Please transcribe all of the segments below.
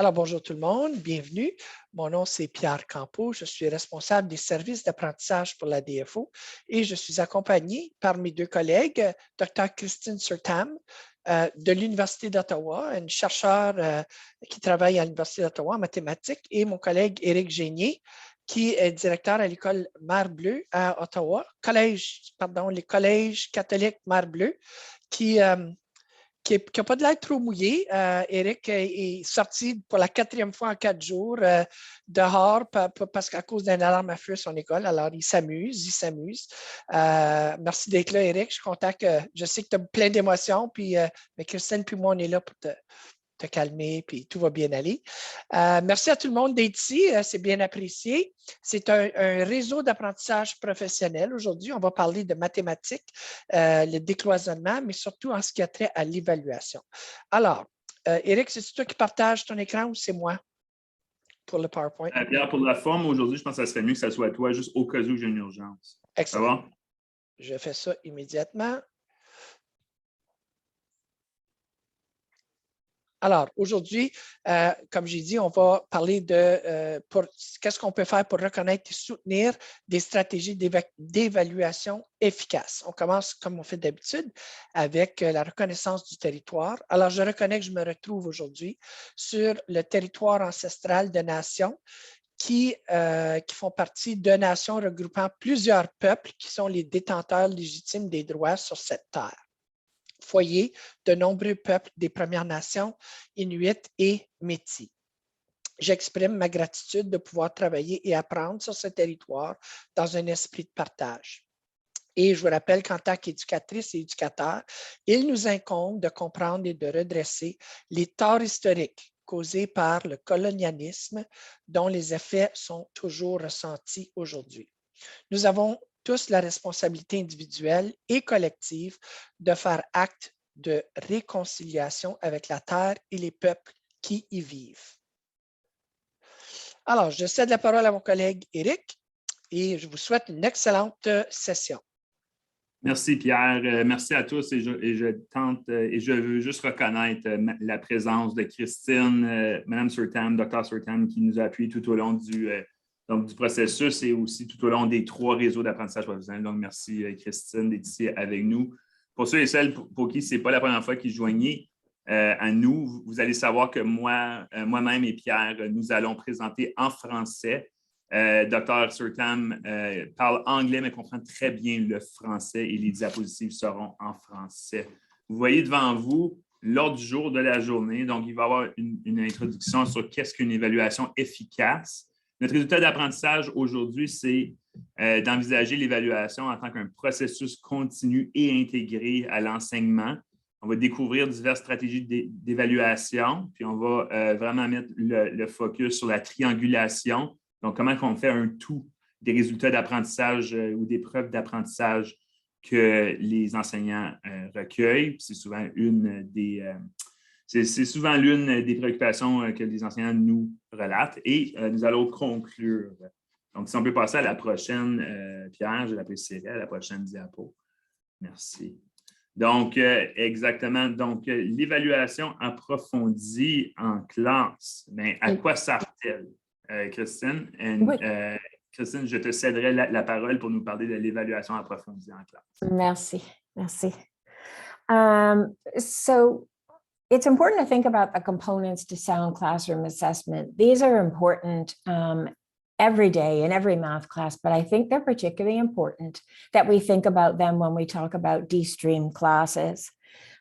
Alors, bonjour tout le monde, bienvenue. Mon nom, c'est Pierre Campeau. Je suis responsable des services d'apprentissage pour la DFO et je suis accompagné par mes deux collègues, Dr. Christine Surtam de l'Université d'Ottawa, une chercheure qui travaille à l'Université d'Ottawa en mathématiques, et mon collègue Éric Génier, qui est directeur à l'école Mer Bleue à Ottawa, les collèges catholiques Mer Bleue, qui n'a pas de l'air trop mouillé. Éric est sorti pour la 4e fois en 4 jours dehors parce qu'à cause d'une alarme à feu à son école. Alors, il s'amuse. Merci d'être là, Éric. Je suis content je sais que tu as plein d'émotions, mais Christine puis moi, on est là pour te calmer, puis tout va bien aller. Merci à tout le monde d'être ici, c'est bien apprécié. C'est un réseau d'apprentissage professionnel. Aujourd'hui, on va parler de mathématiques, le décloisonnement, mais surtout en ce qui a trait à l'évaluation. Alors, Éric, c'est toi qui partages ton écran ou c'est moi pour le PowerPoint? Pierre, pour la forme, aujourd'hui, je pense que ça serait mieux que ça soit toi, juste au cas où j'ai une urgence. Excellent. Ça va? Je fais ça immédiatement. Alors, aujourd'hui, comme j'ai dit, on va parler de qu'est-ce qu'on peut faire pour reconnaître et soutenir des stratégies d'évaluation efficaces. On commence, comme on fait d'habitude, avec la reconnaissance du territoire. Alors, je reconnais que je me retrouve aujourd'hui sur le territoire ancestral de nations qui font partie de nations regroupant plusieurs peuples qui sont les détenteurs légitimes des droits sur cette terre. Foyer de nombreux peuples des Premières Nations, Inuits et Métis. J'exprime ma gratitude de pouvoir travailler et apprendre sur ce territoire dans un esprit de partage. Et je vous rappelle qu'en tant qu'éducatrice et éducateur, il nous incombe de comprendre et de redresser les torts historiques causés par le colonialisme dont les effets sont toujours ressentis aujourd'hui. Nous avons tous la responsabilité individuelle et collective de faire acte de réconciliation avec la terre et les peuples qui y vivent. Alors, je cède la parole à mon collègue Éric et je vous souhaite une excellente session. Merci Pierre, merci à tous et je veux juste reconnaître la présence de Christine, Mme Surtam, Dr. Surtam, qui nous a appuyé tout au long du processus et aussi tout au long des 3 réseaux d'apprentissage professionnel. Donc, merci Christine d'être ici avec nous. Pour ceux et celles pour qui ce n'est pas la première fois qu'ils se joignent à nous, vous allez savoir que moi-même et Pierre, nous allons présenter en français. Dr. Surtam parle anglais, mais comprend très bien le français et les diapositives seront en français. Vous voyez devant vous l'ordre du jour de la journée. Donc, il va y avoir une introduction sur qu'est-ce qu'une évaluation efficace. Notre résultat d'apprentissage aujourd'hui, c'est d'envisager l'évaluation en tant qu'un processus continu et intégré à l'enseignement. On va découvrir diverses stratégies d'évaluation, puis on va vraiment mettre le focus sur la triangulation. Donc, comment on fait un tout des résultats d'apprentissage ou des preuves d'apprentissage que les enseignants recueillent. C'est souvent l'une des préoccupations que les enseignants nous relatent. Et nous allons conclure. Donc, si on peut passer à la prochaine, Pierre, je l'appelle Cyril, à la prochaine diapo. Merci. Donc, exactement. Donc, l'évaluation approfondie en classe. Mais à quoi sert-elle? Christine, oui. Christine, je te céderai la parole pour nous parler de l'évaluation approfondie en classe. Merci. So it's important to think about the components to sound classroom assessment. These are important every day in every math class, but I think they're particularly important that we think about them when we talk about D-stream classes.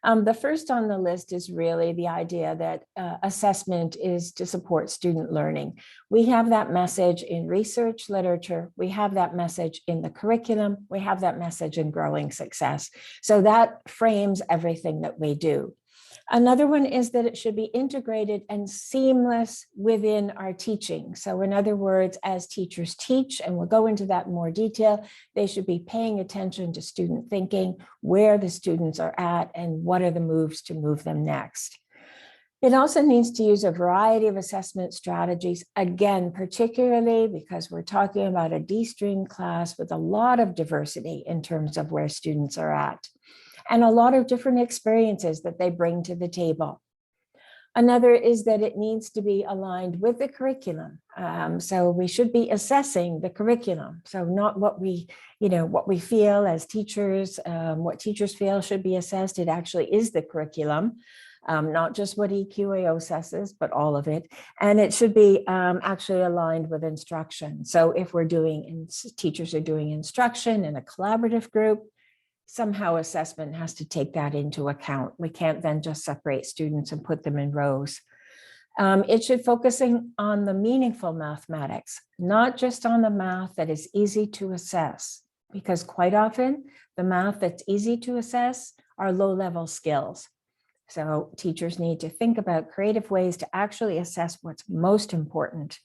The first on the list is really the idea that assessment is to support student learning. We have that message in research literature. We have that message in the curriculum. We have that message in growing success. So that frames everything that we do. Another one is that it should be integrated and seamless within our teaching. So in other words, as teachers teach, and we'll go into that in more detail, they should be paying attention to student thinking, where the students are at, and what are the moves to move them next. It also needs to use a variety of assessment strategies, again, particularly because we're talking about a D-stream class with a lot of diversity in terms of where students are at, and a lot of different experiences that they bring to the table. Another is that it needs to be aligned with the curriculum. So we should be assessing the curriculum. So not what we feel as teachers, what teachers feel should be assessed. It actually is the curriculum, not just what EQAO assesses, but all of it. And it should be actually aligned with instruction. So if teachers are doing instruction in a collaborative group, somehow assessment has to take that into account. We can't then just separate students and put them in rows. It should focusing on the meaningful mathematics, not just on the math that is easy to assess, because quite often the math that's easy to assess are low-level skills. So teachers need to think about creative ways to actually assess what's most important.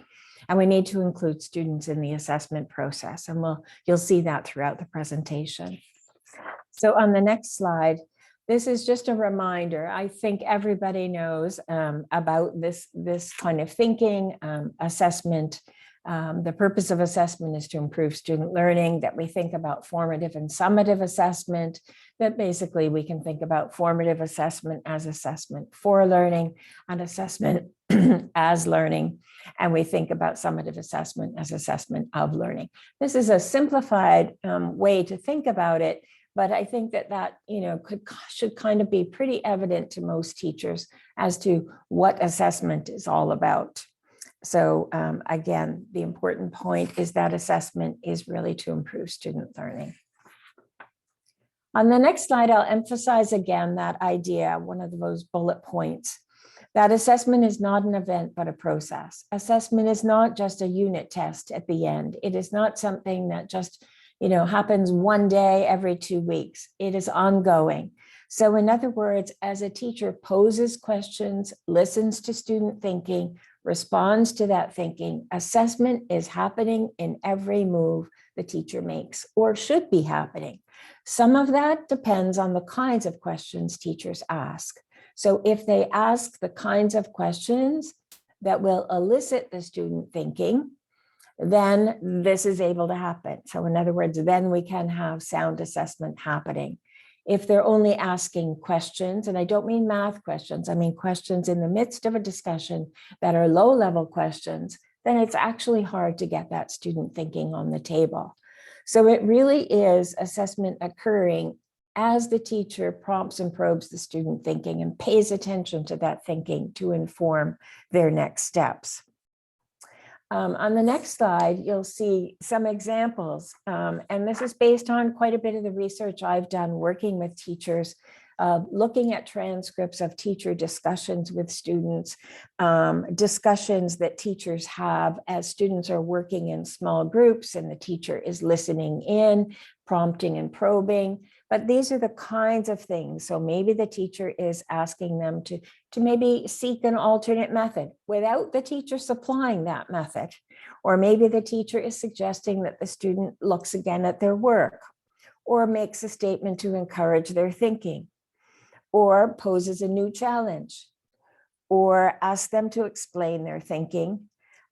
And we need to include students in the assessment process. And you'll see that throughout the presentation. So on the next slide, this is just a reminder. I think everybody knows about this kind of thinking, assessment. The purpose of assessment is to improve student learning, that we think about formative and summative assessment, that basically we can think about formative assessment as assessment for learning and assessment as learning. And we think about summative assessment as assessment of learning. This is a simplified way to think about it. But I think that should kind of be pretty evident to most teachers as to what assessment is all about. So again, the important point is that assessment is really to improve student learning. On the next slide, I'll emphasize again that idea, one of those bullet points, that assessment is not an event, but a process. Assessment is not just a unit test at the end. It is not something that just happens one day every 2 weeks. It is ongoing. So in other words, as a teacher poses questions, listens to student thinking, responds to that thinking, assessment is happening in every move the teacher makes, or should be happening. Some of that depends on the kinds of questions teachers ask. So if they ask the kinds of questions that will elicit the student thinking, then this is able to happen. So in other words, then we can have sound assessment happening. If they're only asking questions, and I don't mean math questions, I mean questions in the midst of a discussion that are low-level questions, then it's actually hard to get that student thinking on the table. So it really is assessment occurring as the teacher prompts and probes the student thinking and pays attention to that thinking to inform their next steps. On the next slide, you'll see some examples, and this is based on quite a bit of the research I've done working with teachers, looking at transcripts of teacher discussions with students, discussions that teachers have as students are working in small groups and the teacher is listening in, prompting and probing. But these are the kinds of things. So maybe the teacher is asking them to maybe seek an alternate method without the teacher supplying that method. Or maybe the teacher is suggesting that the student looks again at their work or makes a statement to encourage their thinking or poses a new challenge or asks them to explain their thinking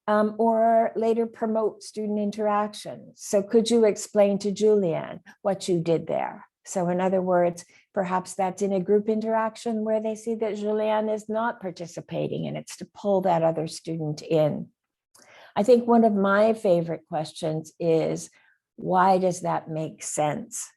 or later promote student interaction. So could you explain to Julianne what you did there? So in other words, perhaps that's in a group interaction where they see that Julianne is not participating and it's to pull that other student in. I think one of my favorite questions is, why does that make sense?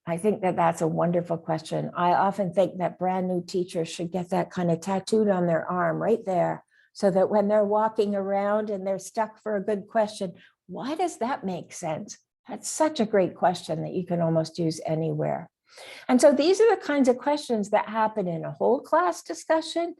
I think that that's a wonderful question. I often think that brand new teachers should get that kind of tattooed on their arm right there, so that when they're walking around and they're stuck for a good question, why does that make sense? That's such a great question that you can almost use anywhere. And so these are the kinds of questions that happen in a whole class discussion,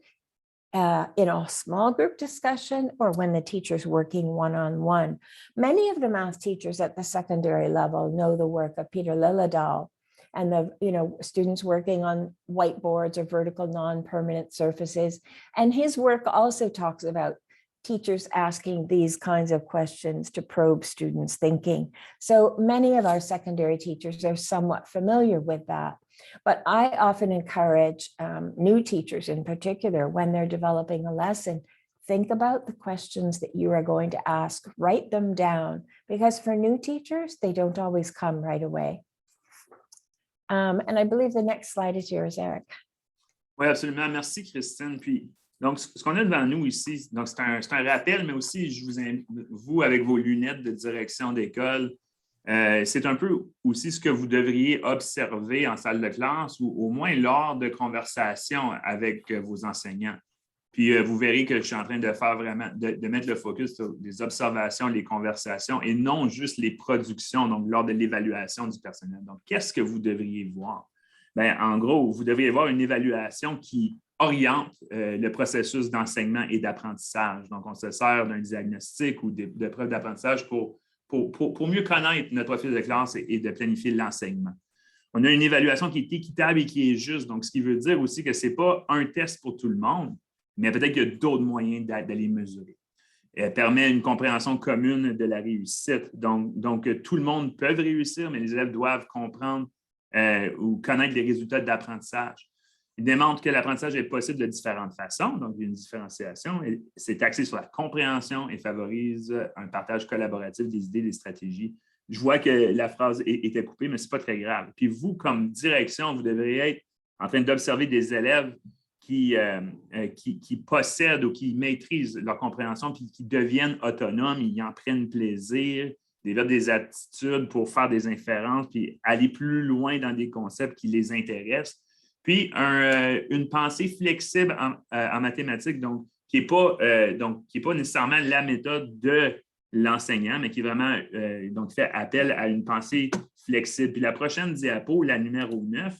in a small group discussion, or when the teacher's working one-on-one. Many of the math teachers at the secondary level know the work of Peter Liljedahl and the students working on whiteboards or vertical non-permanent surfaces. And his work also talks about teachers asking these kinds of questions to probe students' thinking. So many of our secondary teachers are somewhat familiar with that. But I often encourage new teachers in particular, when they're developing a lesson, think about the questions that you are going to ask, write them down, because for new teachers, they don't always come right away. And I believe the next slide is yours, Eric. Oui, absolument. Merci, Christine. Puis, Donc, ce qu'on a devant nous ici, c'est un rappel, mais aussi, je vous invite, vous, avec vos lunettes de direction d'école, c'est un peu aussi ce que vous devriez observer en salle de classe ou au moins lors de conversations avec vos enseignants. Puis, vous verrez que je suis en train de faire vraiment, de mettre le focus sur les observations, les conversations et non juste les productions, donc lors de l'évaluation du personnel. Donc, qu'est-ce que vous devriez voir? Bien, en gros, vous devriez voir une évaluation qui oriente le processus d'enseignement et d'apprentissage. Donc, on se sert d'un diagnostic ou de preuves d'apprentissage pour mieux connaître notre profil de classe et de planifier l'enseignement. On a une évaluation qui est équitable et qui est juste. Donc, ce qui veut dire aussi que ce n'est pas un test pour tout le monde, mais peut-être qu'il y a d'autres moyens d'aller mesurer. Elle permet une compréhension commune de la réussite. Donc, tout le monde peut réussir, mais les élèves doivent comprendre ou connaître les résultats d'apprentissage. Il démontre que l'apprentissage est possible de différentes façons, donc il y a une différenciation. C'est axé sur la compréhension et favorise un partage collaboratif des idées, des stratégies. Je vois que la phrase était coupée, mais ce n'est pas très grave. Puis vous, comme direction, vous devriez être en train d'observer des élèves qui possèdent ou qui maîtrisent leur compréhension puis qui deviennent autonomes, ils en prennent plaisir, développent des aptitudes pour faire des inférences puis aller plus loin dans des concepts qui les intéressent. Puis, une pensée flexible en mathématiques, donc qui n'est pas nécessairement la méthode de l'enseignant, mais qui est vraiment donc fait appel à une pensée flexible. Puis la prochaine diapo, la numéro 9,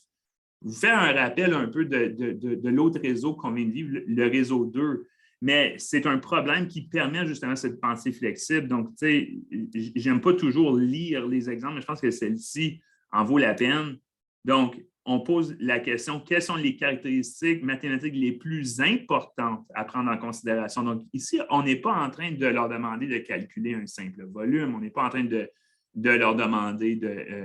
vous fait un rappel un peu de l'autre réseau qu'on vient de vivre, le réseau 2. Mais c'est un problème qui permet justement cette pensée flexible. Donc, tu sais, j'aime pas toujours lire les exemples, mais je pense que celle-ci en vaut la peine. Donc, on pose la question, quelles sont les caractéristiques mathématiques les plus importantes à prendre en considération? Donc, ici, on n'est pas en train de leur demander de calculer un simple volume, on n'est pas en train de leur demander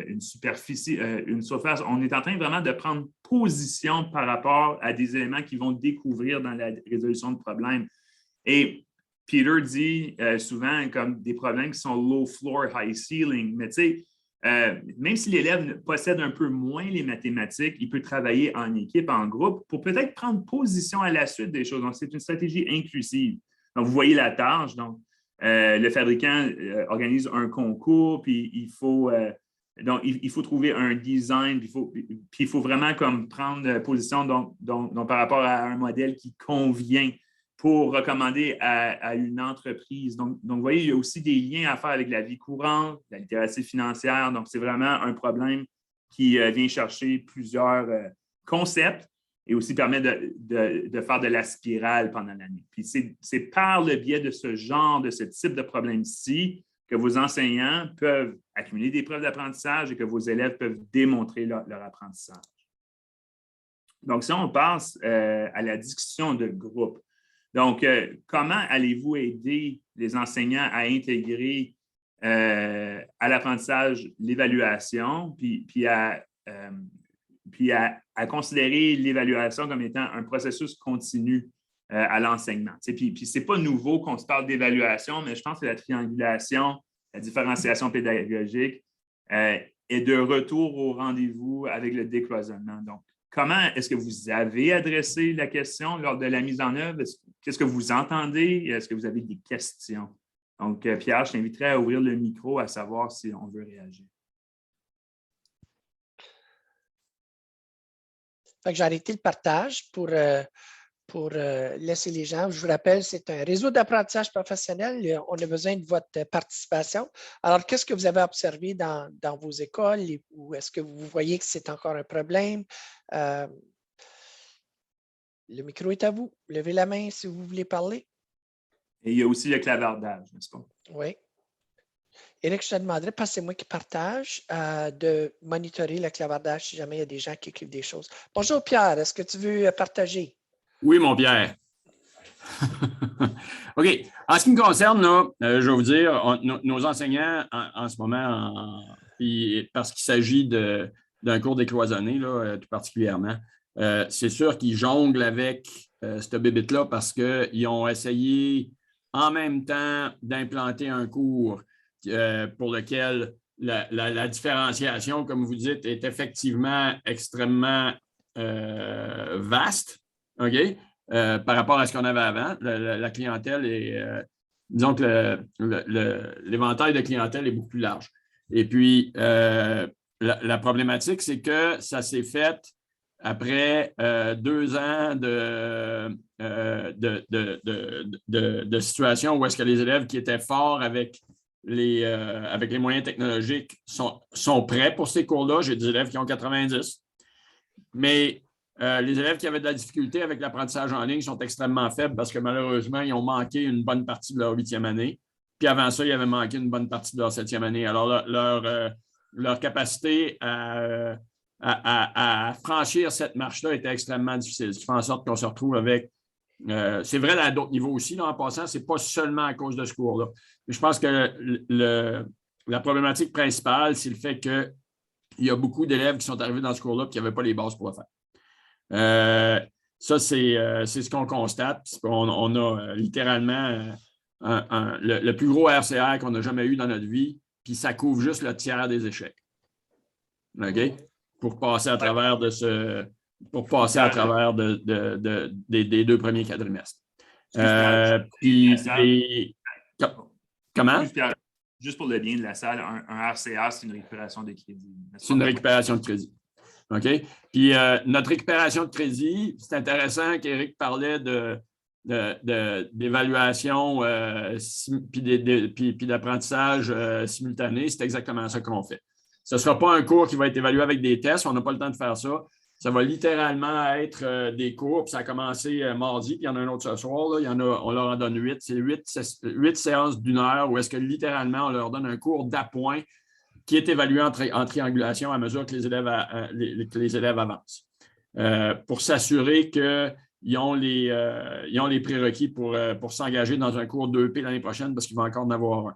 une superficie, une surface. On est en train vraiment de prendre position par rapport à des éléments qu'ils vont découvrir dans la résolution de problèmes. Et Peter dit souvent comme des problèmes qui sont low floor, high ceiling, mais tu sais, même si l'élève possède un peu moins les mathématiques, il peut travailler en équipe, en groupe, pour peut-être prendre position à la suite des choses. Donc, c'est une stratégie inclusive. Donc, vous voyez la tâche. Donc, le fabricant organise un concours, puis il faut trouver un design, puis il faut vraiment comme prendre position donc, par rapport à un modèle qui convient pour recommander à une entreprise. Donc, vous voyez, il y a aussi des liens à faire avec la vie courante, la littératie financière. Donc, c'est vraiment un problème qui vient chercher plusieurs concepts et aussi permet de faire de la spirale pendant l'année. Puis, c'est par le biais de ce type de problème-ci que vos enseignants peuvent accumuler des preuves d'apprentissage et que vos élèves peuvent démontrer leur apprentissage. Donc, si on passe à la discussion de groupe, donc, comment allez-vous aider les enseignants à intégrer à l'apprentissage l'évaluation, puis à considérer l'évaluation comme étant un processus continu à l'enseignement? Puis ce n'est pas nouveau qu'on se parle d'évaluation, mais je pense que la triangulation, la différenciation pédagogique est de retour au rendez-vous avec le décloisonnement. Donc, comment est-ce que vous avez adressé la question lors de la mise en œuvre? Qu'est-ce que vous entendez? Est-ce que vous avez des questions? Donc, Pierre, je t'inviterai à ouvrir le micro à savoir si on veut réagir. J'ai arrêté le partage pour laisser les gens. Je vous rappelle, c'est un réseau d'apprentissage professionnel. On a besoin de votre participation. Alors, qu'est-ce que vous avez observé dans vos écoles ou est-ce que vous voyez que c'est encore un problème? Le micro est à vous. Levez la main si vous voulez parler. Et il y a aussi le clavardage, n'est-ce pas? Oui. Éric, je te demanderais, parce que c'est moi qui partage, de monitorer le clavardage si jamais il y a des gens qui écrivent des choses. Bonjour Pierre, est-ce que tu veux partager? Oui, mon Pierre. OK. En ce qui me concerne, là, je vais vous dire, nos enseignants en ce moment, parce qu'il s'agit d'un cours décloisonné, là, tout particulièrement, c'est sûr qu'ils jonglent avec cette bébête-là parce qu'ils ont essayé en même temps d'implanter un cours pour lequel la différenciation, comme vous dites, est effectivement extrêmement vaste. OK? par rapport à ce qu'on avait avant. La clientèle est, disons que l'éventail de clientèle est beaucoup plus large. Et puis, la problématique, c'est que ça s'est fait après 2 ans de situation où est-ce que les élèves qui étaient forts avec les moyens technologiques sont prêts pour ces cours-là. J'ai des élèves qui ont 90. Mais les élèves qui avaient de la difficulté avec l'apprentissage en ligne sont extrêmement faibles parce que malheureusement, ils ont manqué une bonne partie de leur 8e année. Puis avant ça, ils avaient manqué une bonne partie de leur 7e année. Alors, leur capacité à franchir cette marche-là était extrêmement difficile. Ce qui fait en sorte qu'on se retrouve avec... c'est vrai à d'autres niveaux aussi, là, en passant, ce n'est pas seulement à cause de ce cours-là. Mais je pense que la problématique principale, c'est le fait qu'il y a beaucoup d'élèves qui sont arrivés dans ce cours-là et qui n'avaient pas les bases pour le faire. Ça, c'est ce qu'on constate. On a littéralement le plus gros RCR qu'on a jamais eu dans notre vie, puis ça couvre juste le tiers des échecs. OK? Pour passer à travers des 2 premiers quadrimestres. Comment? Juste pour le bien de la salle, un RCA, c'est une récupération de crédit. C'est une récupération de crédit. OK? Puis notre récupération de crédit, c'est intéressant qu'Éric parlait d'évaluation puis d'apprentissage simultané. C'est exactement ça qu'on fait. Ce ne sera pas un cours qui va être évalué avec des tests. On n'a pas le temps de faire ça. Ça va littéralement être des cours. Puis ça a commencé mardi, puis il y en a un autre ce soir. Là. On leur en donne 8. C'est 8 séances d'1 heure où est-ce que littéralement, on leur donne un cours d'appoint qui est évalué en triangulation à mesure que les élèves avancent. Pour s'assurer qu'ils ont les prérequis pour s'engager dans un cours 2P l'année prochaine parce qu'il va encore en avoir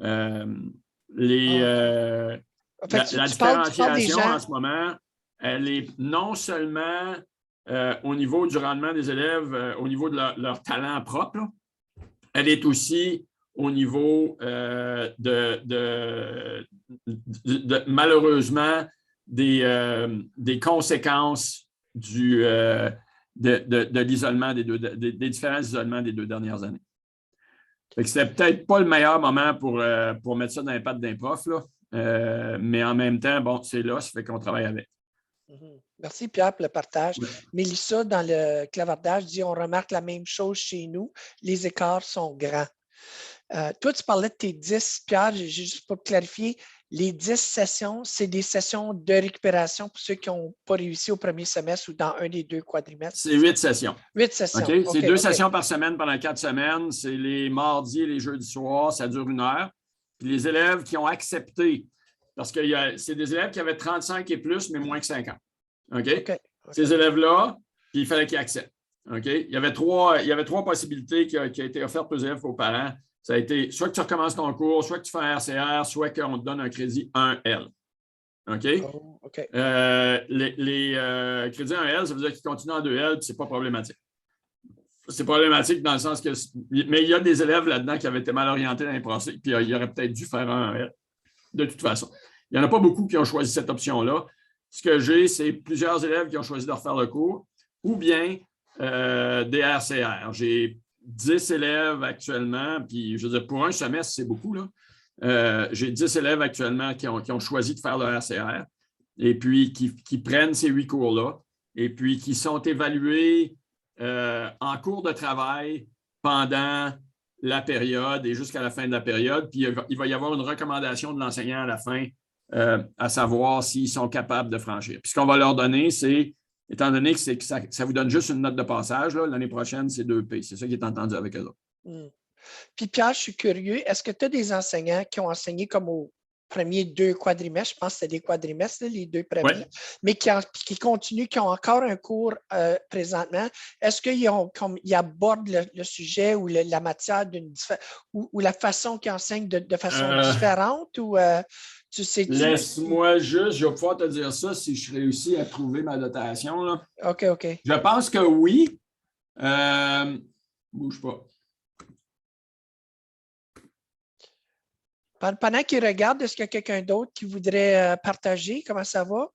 un. La différenciation en ce moment, elle est non seulement au niveau du rendement des élèves, au niveau de leur talent propre, là, elle est aussi au niveau malheureusement des conséquences de l'isolement des différents isolements des 2 dernières années. C'était peut-être pas le meilleur moment pour mettre ça dans les pattes d'un prof, là. Mais en même temps, bon, c'est là, ça fait qu'on travaille avec. Merci Pierre pour le partage. Oui. Mélissa, dans le clavardage, dit on remarque la même chose chez nous, les écarts sont grands. Toi, tu parlais de tes 10, Pierre, juste pour clarifier, les 10 sessions, c'est des sessions de récupération pour ceux qui n'ont pas réussi au premier semestre ou dans un des 2 quadrimestres? C'est 8 sessions. 8 sessions. Okay? C'est 2 sessions par semaine pendant 4 semaines. C'est les mardis et les jeudis soirs. Ça dure 1 heure. Puis les élèves qui ont accepté, parce que c'est des élèves qui avaient 35 et plus, mais moins que 50. OK? Ces élèves-là, puis il fallait qu'ils acceptent. OK? Il y avait 3 possibilités qui ont été offertes aux élèves et aux parents. Ça a été soit que tu recommences ton cours, soit que tu fais un RCR, soit qu'on te donne un crédit 1L. OK? Oh, OK. Les crédits 1L, ça veut dire qu'ils continuent en 2L, puis ce n'est pas problématique. C'est problématique dans le sens que... Mais il y a des élèves là-dedans qui avaient été mal orientés dans les procès, puis ils auraient peut-être dû faire un 1L, de toute façon. Il n'y en a pas beaucoup qui ont choisi cette option-là. Ce que j'ai, c'est plusieurs élèves qui ont choisi de refaire le cours, ou bien des RCR. J'ai 10 élèves actuellement, puis je veux dire, pour un semestre, c'est beaucoup, là. J'ai 10 élèves actuellement qui ont choisi de faire le RCR et puis qui prennent ces 8 cours-là et puis qui sont évalués en cours de travail pendant la période et jusqu'à la fin de la période. Puis il va y avoir une recommandation de l'enseignant à la fin à savoir s'ils sont capables de franchir. Puis ce qu'on va leur donner, c'est, étant donné que ça vous donne juste une note de passage, l'année prochaine, c'est 2P. C'est ça qui est entendu avec eux autres. Puis Pierre, je suis curieux, est-ce que tu as des enseignants qui ont enseigné comme aux premiers 2 quadrimestres, je pense que c'était des quadrimestres, les 2 premiers, mais qui continuent, qui ont encore un cours présentement? Est-ce qu'ils abordent le sujet ou la matière ou la façon qu'ils enseignent de façon différente? Ou tu sais? Laisse-moi juste, je vais pouvoir te dire ça si je réussis à trouver ma dotation. Là. OK. Je pense que oui. Bouge pas. Pendant qu'ils regardent, est-ce qu'il y a quelqu'un d'autre qui voudrait partager comment ça va?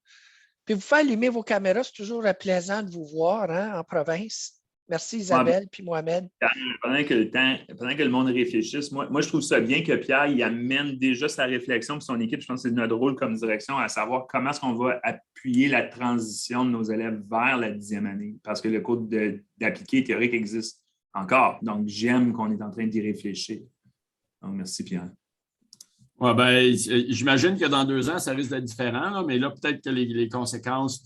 Puis vous faire allumer vos caméras, c'est toujours plaisant de vous voir en province. Merci Isabelle puis Mohamed. Pendant que le monde réfléchisse, moi, je trouve ça bien que Pierre il amène déjà sa réflexion puis son équipe. Je pense que c'est notre rôle comme direction à savoir comment est-ce qu'on va appuyer la transition de nos élèves vers la 10e année. Parce que le cours d'appliqué théorique existe encore. Donc, j'aime qu'on est en train d'y réfléchir. Donc, merci Pierre. Ouais, ben, j'imagine que dans 2 ans, ça risque d'être différent, là, mais là, peut-être que les conséquences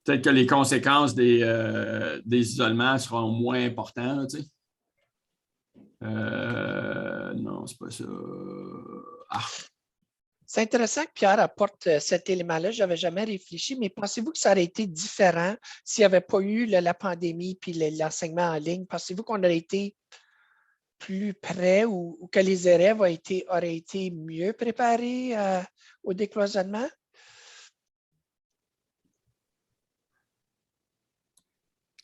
peut-être que les conséquences des isolements seront moins importantes, là, tu sais. Non, c'est pas ça. C'est intéressant que Pierre apporte cet élément-là. Je n'avais jamais réfléchi, mais pensez-vous que ça aurait été différent s'il n'y avait pas eu la pandémie puis l'enseignement en ligne? Pensez-vous qu'on aurait été plus près ou que les élèves auraient été mieux préparés au décloisonnement?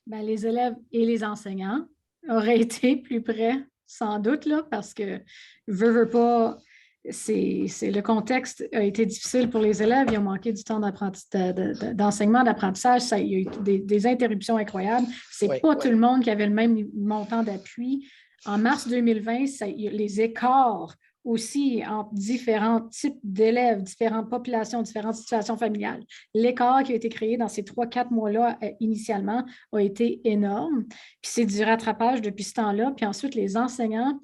Ben, les élèves et les enseignants auraient été plus près, sans doute, là, parce que veut pas, le contexte a été difficile pour les élèves. Ils ont manqué du temps d'enseignement, d'apprentissage. Il y a eu des interruptions incroyables. Ce n'est pas tout le monde qui avait le même montant d'appui. En mars 2020, les écarts aussi entre différents types d'élèves, différentes populations, différentes situations familiales. L'écart qui a été créé dans ces 3-4 mois-là initialement a été énorme. Puis c'est du rattrapage depuis ce temps-là. Puis ensuite, les enseignants,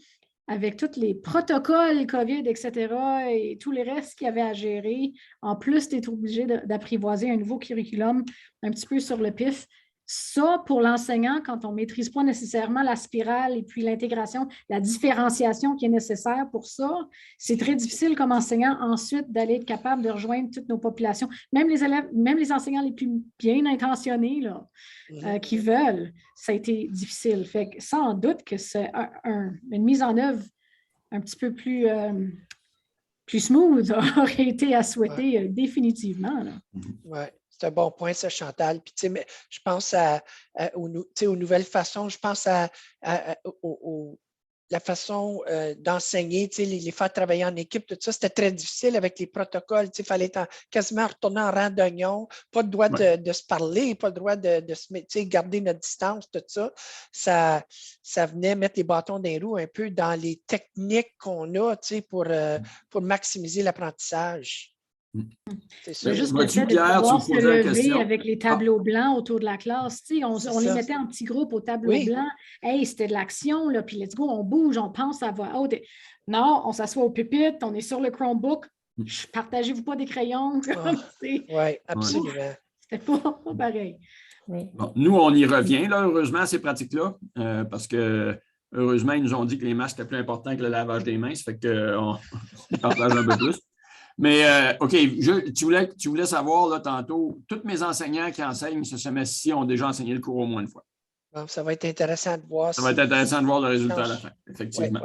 avec tous les protocoles COVID, etc., et tous les restes qu'il y avait à gérer, en plus d'être obligé d'apprivoiser un nouveau curriculum un petit peu sur le pif. Ça, pour l'enseignant, quand on ne maîtrise pas nécessairement la spirale et puis l'intégration, la différenciation qui est nécessaire pour ça, c'est très difficile comme enseignant ensuite d'aller être capable de rejoindre toutes nos populations. Même les élèves, même les enseignants les plus bien intentionnés là, qui veulent, ça a été difficile. Fait que sans doute que c'est une mise en œuvre un petit peu plus smooth aurait été à souhaiter définitivement. Oui. C'est un bon point, ça, Chantal. Puis, tu sais, je pense aux nouvelles façons, je pense à la façon d'enseigner, tu sais, les faire travailler en équipe, tout ça, c'était très difficile avec les protocoles. Tu sais, il fallait quasiment retourner en rang d'oignon, pas le droit de se parler, pas le droit de se mettre, tu sais, garder notre distance, tout ça. Ça venait mettre les bâtons dans les roues un peu dans les techniques qu'on a, tu sais, pour maximiser l'apprentissage. C'est juste le fait de pouvoir se lever avec les tableaux blancs autour de la classe. On les mettait en petits groupes au tableau blanc. Hey, c'était de l'action, puis let's go, on bouge, on pense à voix haute. Non, on s'assoit au pupitre, on est sur le Chromebook. Partagez-vous pas des crayons. Oui, absolument. C'était pas pareil. Oui. Bon, nous, on y revient, là, heureusement, à ces pratiques-là, parce que heureusement, ils nous ont dit que les masques étaient plus importants que le lavage des mains, ça fait qu'on partage un peu plus. Mais, OK, tu voulais savoir, là, tantôt, tous mes enseignants qui enseignent ce semestre-ci ont déjà enseigné le cours au moins une fois. Bon, ça va être intéressant de voir. Ça va être intéressant de voir le résultat à la fin, effectivement.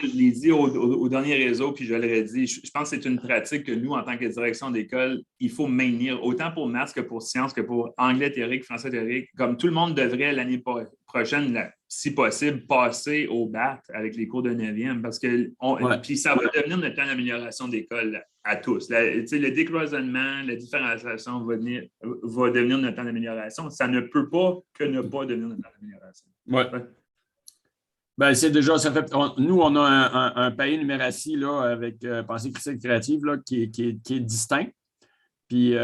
Je l'ai dit au dernier réseau, puis je l'aurais dit, je pense que c'est une pratique que nous, en tant que direction d'école, il faut maintenir, autant pour maths que pour sciences, que pour anglais théorique, français théorique. Comme tout le monde devrait l'année prochaine, si possible, passer au BAT avec les cours de 9e, parce que puis ça va devenir notre temps d'amélioration d'école à tous. Le décloisonnement, la différenciation va devenir notre temps d'amélioration. Ça ne peut pas que ne pas devenir notre temps d'amélioration. Oui. Ben, c'est déjà, nous, on a un palier numératie là, avec pensée critique créative là, qui est distinct. Puis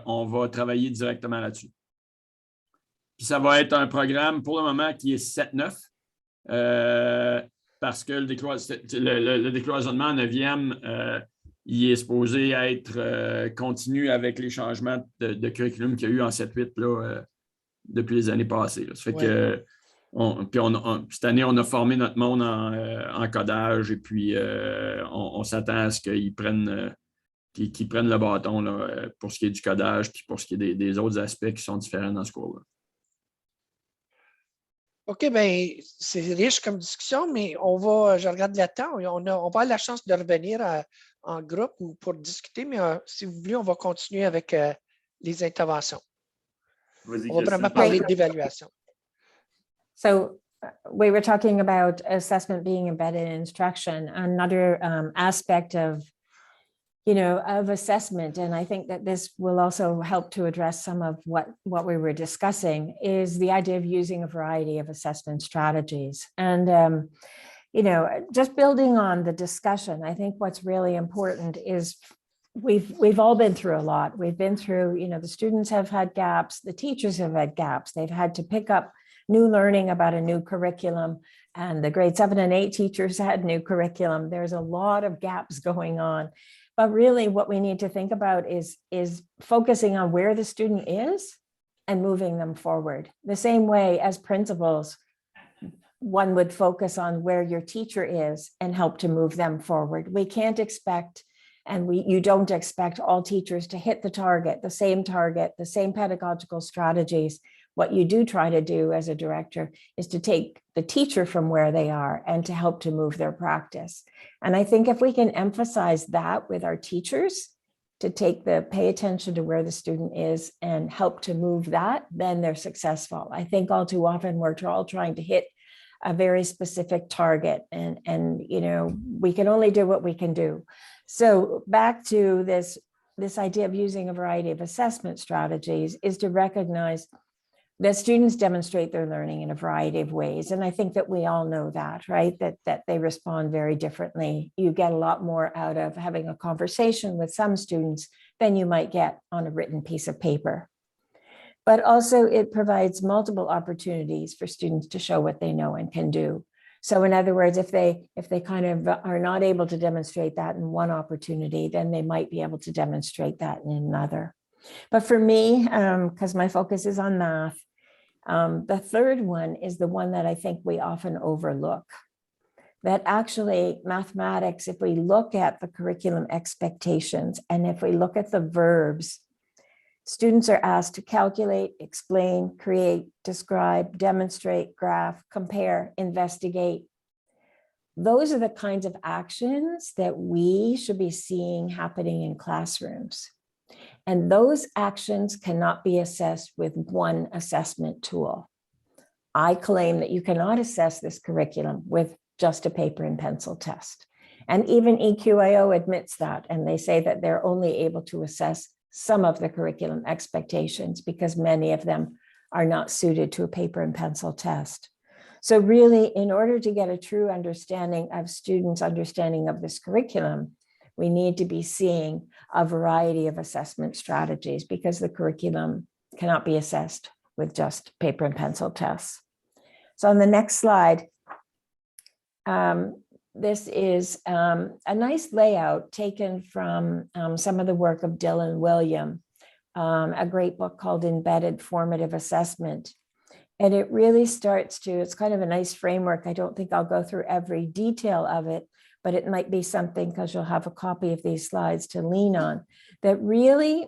on va travailler directement là-dessus. Puis ça va être un programme pour le moment qui est 7-9 parce que le décloisonnement en 9e, il est supposé être continu avec les changements de curriculum qu'il y a eu en 7-8 depuis les années passées. Là. Ça fait que cette année, on a formé notre monde en codage et puis on s'attend à ce qu'ils prennent le bâton là, pour ce qui est du codage puis pour ce qui est des autres aspects qui sont différents dans ce cours-là. OK, bien, c'est riche comme discussion, mais je regarde le temps, on va avoir la chance de revenir en groupe pour discuter, mais si vous voulez, on va continuer avec les interventions. On va vraiment parler d'évaluation. So we were talking about assessment being embedded in instruction. Another aspect of, of assessment, and I think that this will also help to address some of what we were discussing, is the idea of using a variety of assessment strategies. And, just building on the discussion, I think what's really important is we've all been through a lot. We've been through, the students have had gaps, the teachers have had gaps. They've had to pick up new learning about a new curriculum, and the grade 7 and 8 teachers had new curriculum. There's a lot of gaps going on. But really what we need to think about is focusing on where the student is and moving them forward. The same way as principals, one would focus on where your teacher is and help to move them forward. We can't expect, and you don't expect all teachers to hit the same pedagogical strategies. What you do try to do as a director is to take the teacher from where they are and to help to move their practice. And I think if we can emphasize that with our teachers, to pay attention to where the student is and help to move that, then they're successful. I think all too often we're all trying to hit a very specific target, and we can only do what we can do. So back to this idea of using a variety of assessment strategies is to recognize that students demonstrate their learning in a variety of ways. And I think that we all know that, right? That they respond very differently. You get a lot more out of having a conversation with some students than you might get on a written piece of paper. But also it provides multiple opportunities for students to show what they know and can do. So in other words, if they kind of are not able to demonstrate that in one opportunity, then they might be able to demonstrate that in another. But for me, because my focus is on math, the third one is the one that I think we often overlook. That actually mathematics, if we look at the curriculum expectations and if we look at the verbs, students are asked to calculate, explain, create, describe, demonstrate, graph, compare, investigate. Those are the kinds of actions that we should be seeing happening in classrooms. And those actions cannot be assessed with one assessment tool. I claim that you cannot assess this curriculum with just a paper and pencil test. And even EQIO admits that, and they say that they're only able to assess some of the curriculum expectations because many of them are not suited to a paper and pencil test. So really, in order to get a true understanding of students' understanding of this curriculum, we need to be seeing a variety of assessment strategies because the curriculum cannot be assessed with just paper and pencil tests. So on the next slide, this is a nice layout taken from some of the work of Dylan William, a great book called Embedded Formative Assessment. And it really it's kind of a nice framework. I don't think I'll go through every detail of it, but it might be something, because you'll have a copy of these slides to lean on, that really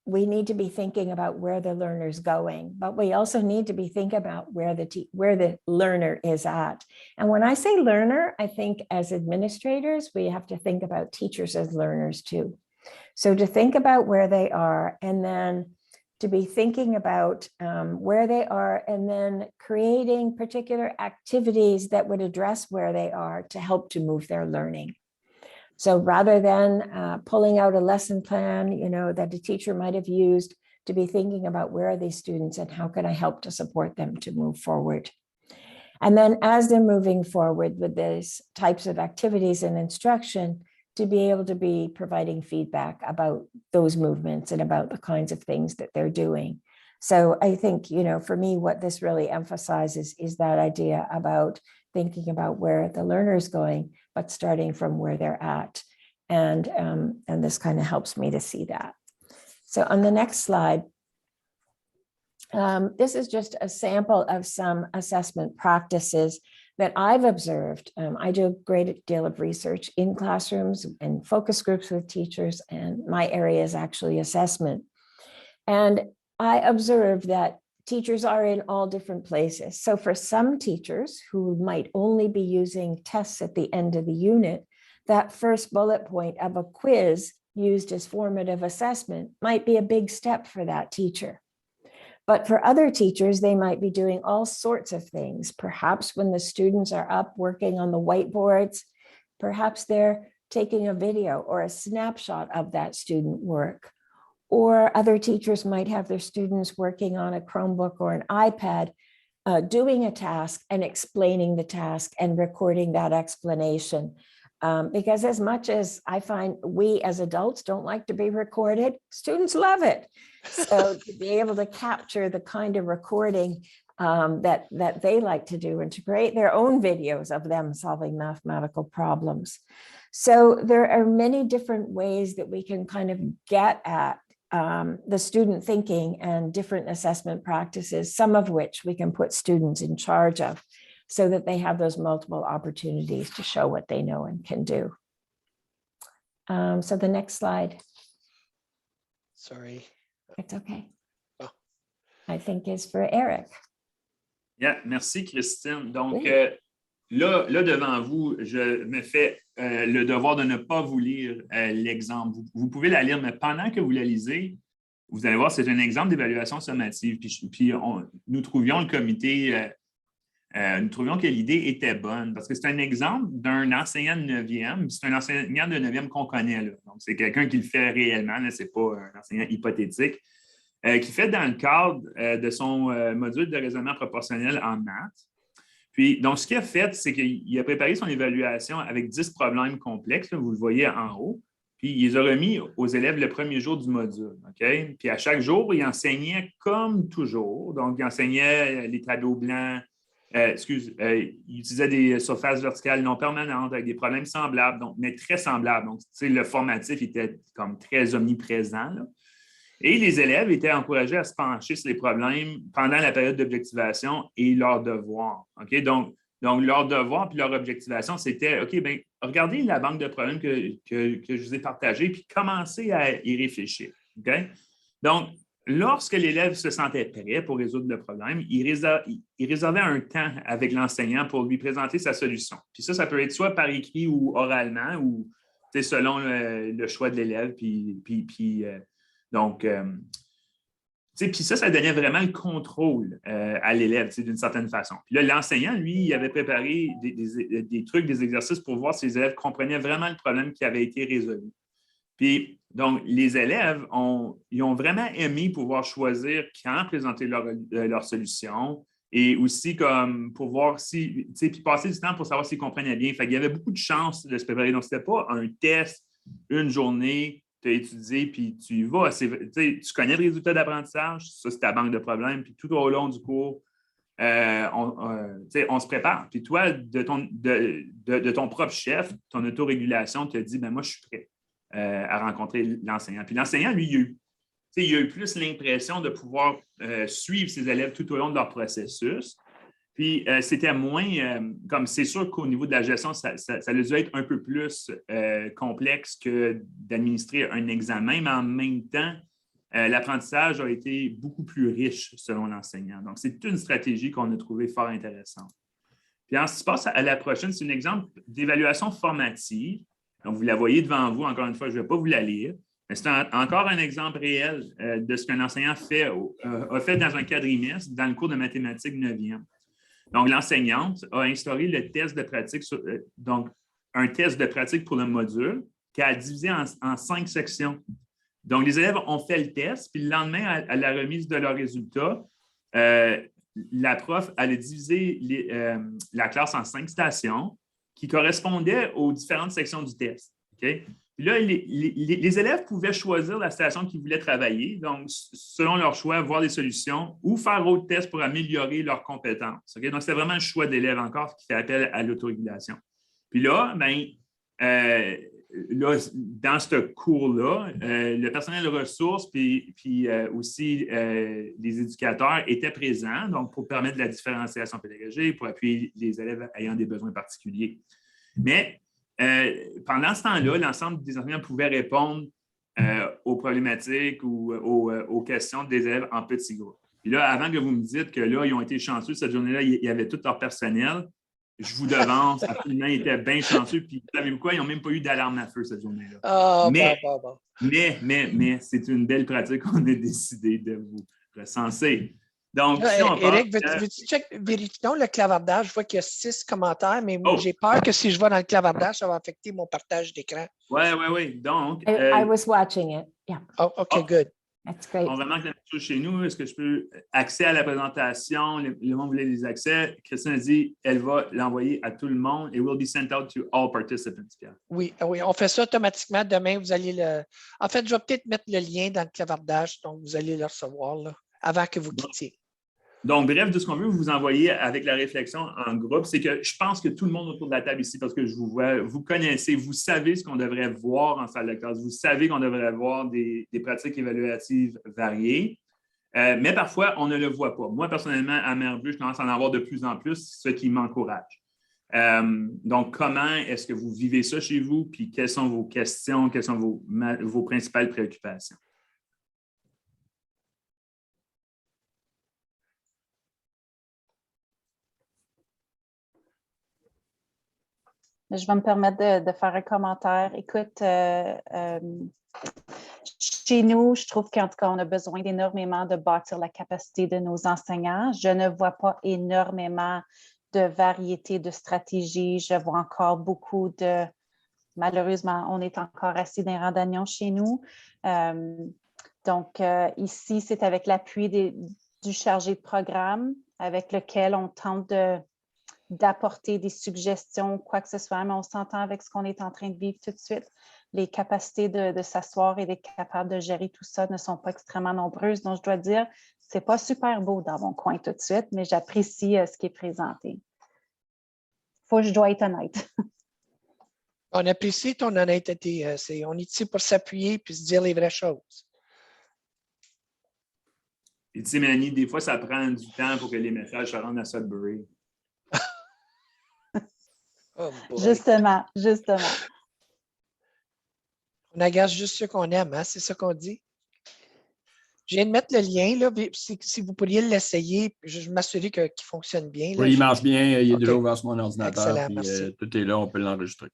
we need to be thinking about where the learner's going, but we also need to be thinking about where the learner is at. And when I say learner, I think as administrators, we have to think about teachers as learners too. So to think about where they are, and then to be thinking about where they are, and then creating particular activities that would address where they are to help to move their learning. So rather than pulling out a lesson plan, that the teacher might have used, to be thinking about where are these students and how can I help to support them to move forward. And then as they're moving forward with these types of activities and instruction, to be able to be providing feedback about those movements and about the kinds of things that they're doing. So I think, for me, what this really emphasizes is that idea about thinking about where the learner is going, but starting from where they're at. And this kind of helps me to see that. So on the next slide, this is just a sample of some assessment practices that I've observed. I do a great deal of research in classrooms and focus groups with teachers, and my area is actually assessment. And I observed that teachers are in all different places. So for some teachers who might only be using tests at the end of the unit, that first bullet point of a quiz used as formative assessment might be a big step for that teacher. But for other teachers, they might be doing all sorts of things. Perhaps when the students are up working on the whiteboards, perhaps they're taking a video or a snapshot of that student work. Or other teachers might have their students working on a Chromebook or an iPad, doing a task and explaining the task and recording that explanation. Because as much as I find we as adults don't like to be recorded, students love it. So to be able to capture the kind of recording that they like to do and to create their own videos of them solving mathematical problems. So there are many different ways that we can kind of get at the student thinking and different assessment practices, some of which we can put students in charge of so that they have those multiple opportunities to show what they know and can do. So the next slide. Sorry. It's okay. Oh. I think is for Eric. Yeah, merci Christine. Donc, Oui. là, devant vous, je me fais le devoir de ne pas vous lire l'exemple. Vous pouvez la lire, mais pendant que vous la lisez, vous allez voir, c'est un exemple d'évaluation sommative. Puis nous trouvions le comité, nous trouvions que l'idée était bonne parce que c'est un exemple d'un enseignant de 9e. C'est un enseignant de 9e qu'on connaît. Là. Donc, c'est quelqu'un qui le fait réellement. Ce n'est pas un enseignant hypothétique. Qui fait dans le cadre de son module de raisonnement proportionnel en maths. Puis, donc, ce qu'il a fait, c'est qu'il a préparé son évaluation avec 10 problèmes complexes, là, vous le voyez en haut, puis il les a remis aux élèves le premier jour du module. OK? Puis, à chaque jour, il enseignait comme toujours. Donc, il enseignait les tableaux blancs, il utilisait des surfaces verticales non permanentes avec des problèmes semblables, donc, mais très semblables. Donc, tu sais, le formatif était comme très omniprésent, là. Et les élèves étaient encouragés à se pencher sur les problèmes pendant la période d'objectivation et leurs devoirs. Okay? Donc, leur devoir puis leur objectivation, c'était, OK, bien, regardez la banque de problèmes que je vous ai partagée puis commencez à y réfléchir. Okay? Donc, lorsque l'élève se sentait prêt pour résoudre le problème, il réservait un temps avec l'enseignant pour lui présenter sa solution. Puis ça peut être soit par écrit ou oralement ou selon le choix de l'élève. Donc, puis ça donnait vraiment le contrôle à l'élève, d'une certaine façon. Puis là, l'enseignant, lui, il avait préparé des trucs, des exercices pour voir si les élèves comprenaient vraiment le problème qui avait été résolu. Puis, donc, les élèves, ils ont vraiment aimé pouvoir choisir quand présenter leur solution et aussi comme pour voir si, puis passer du temps pour savoir s'ils comprenaient bien. Fait qu'il y avait beaucoup de chances de se préparer. Donc, ce n'était pas un test, une journée, tu as étudié, puis tu y vas. Tu connais le résultat d'apprentissage, ça, c'est ta banque de problèmes, puis tout au long du cours, on se prépare. Puis toi, de ton propre chef, ton autorégulation te dit, ben moi, je suis prêt à rencontrer l'enseignant. Puis l'enseignant, lui, il a eu plus l'impression de pouvoir suivre ses élèves tout au long de leur processus. Puis, c'était moins, comme c'est sûr qu'au niveau de la gestion, ça a dû être un peu plus complexe que d'administrer un examen, mais en même temps, l'apprentissage a été beaucoup plus riche selon l'enseignant. Donc, c'est une stratégie qu'on a trouvée fort intéressante. Puis, en ce qui se passe à la prochaine, c'est un exemple d'évaluation formative. Donc, vous la voyez devant vous, encore une fois, je ne vais pas vous la lire, mais c'est encore un exemple réel de ce qu'un enseignant a fait dans un quadrimestre dans le cours de mathématiques 9e. Donc, l'enseignante a instauré le test de pratique, donc un test de pratique pour le module qu'elle a divisé en 5 sections. Donc, les élèves ont fait le test, puis le lendemain, à la remise de leurs résultats, la prof allait diviser la classe en 5 stations qui correspondaient aux différentes sections du test. Okay? Puis là, les élèves pouvaient choisir la station qu'ils voulaient travailler, donc selon leur choix, voir des solutions ou faire d'autres tests pour améliorer leurs compétences. Okay? Donc, c'était vraiment le choix d'élèves encore qui fait appel à l'autorégulation. Puis là, dans ce cours-là, le personnel de ressources puis aussi les éducateurs étaient présents, donc pour permettre de la différenciation pédagogique, pour appuyer les élèves ayant des besoins particuliers. Mais pendant ce temps-là, l'ensemble des enseignants pouvaient répondre aux problématiques ou aux questions des élèves en petits groupes. Puis là, avant que vous me dites que là, ils ont été chanceux, cette journée-là, il y avait tout leur personnel. Je vous devance, absolument, ils étaient bien chanceux. Puis, savez-vous quoi? Ils n'ont même pas eu d'alarme à feu cette journée-là. Oh, mais c'est une belle pratique qu'on a décidé de vous recenser. Donc, Là, si on Éric, parle, veux-tu vérifier donc le clavardage? Je vois qu'il y a 6 commentaires, mais moi, Oh. j'ai peur que si je vais dans le clavardage, ça va affecter mon partage d'écran. oui. Donc, I was watching it. Yeah, Oh, OK, Oh. good. that's great. on remarque la même chose chez nous. Est-ce que je peux accès à la présentation? Le monde voulait les accès. Christine a dit elle va l'envoyer à tout le monde. It will be sent out to all participants. Pierre. Oui, on fait ça automatiquement. Demain, vous allez le. En fait, je vais peut-être mettre le lien dans le clavardage, donc vous allez le recevoir là, avant que vous quittiez. Donc, bref, de ce qu'on veut vous envoyer avec la réflexion en groupe, c'est que je pense que tout le monde autour de la table ici, parce que je vous vois, vous connaissez, vous savez ce qu'on devrait voir en salle de classe, vous savez qu'on devrait avoir des pratiques évaluatives variées, mais parfois, on ne le voit pas. Moi, personnellement, à Mer Bleue, je commence à en avoir de plus en plus, ce qui m'encourage. Donc, comment est-ce que vous vivez ça chez vous, puis quelles sont vos questions, quelles sont vos principales préoccupations? Je vais me permettre de faire un commentaire. Écoute, chez nous, je trouve qu'en tout cas, on a besoin d'énormément de bâtir la capacité de nos enseignants. Je ne vois pas énormément de variété de stratégies. Je vois encore beaucoup de... Malheureusement, on est encore assis dans les rangs d'oignons chez nous. Donc, ici, c'est avec l'appui du chargé de programme avec lequel on tente d'apporter des suggestions, quoi que ce soit, mais on s'entend avec ce qu'on est en train de vivre tout de suite. Les capacités de s'asseoir et d'être capable de gérer tout ça ne sont pas extrêmement nombreuses. Donc, je dois dire, c'est pas super beau dans mon coin tout de suite, mais j'apprécie ce qui est présenté. Je dois être honnête. On apprécie ton honnêteté. On est ici pour s'appuyer et se dire les vraies choses. Et tu sais, Mélanie, des fois, ça prend du temps pour que les messages se rendent à Sudbury. Oh boy. Justement. On agace juste ceux qu'on aime, hein? C'est ça qu'on dit. Je viens de mettre le lien, là, si vous pourriez l'essayer, je m'assurer qu'il fonctionne bien. Là. Oui, il marche bien, il est OK. déjà ouvert sur mon ordinateur. Excellent, Puis, merci. tout est là, on peut l'enregistrer.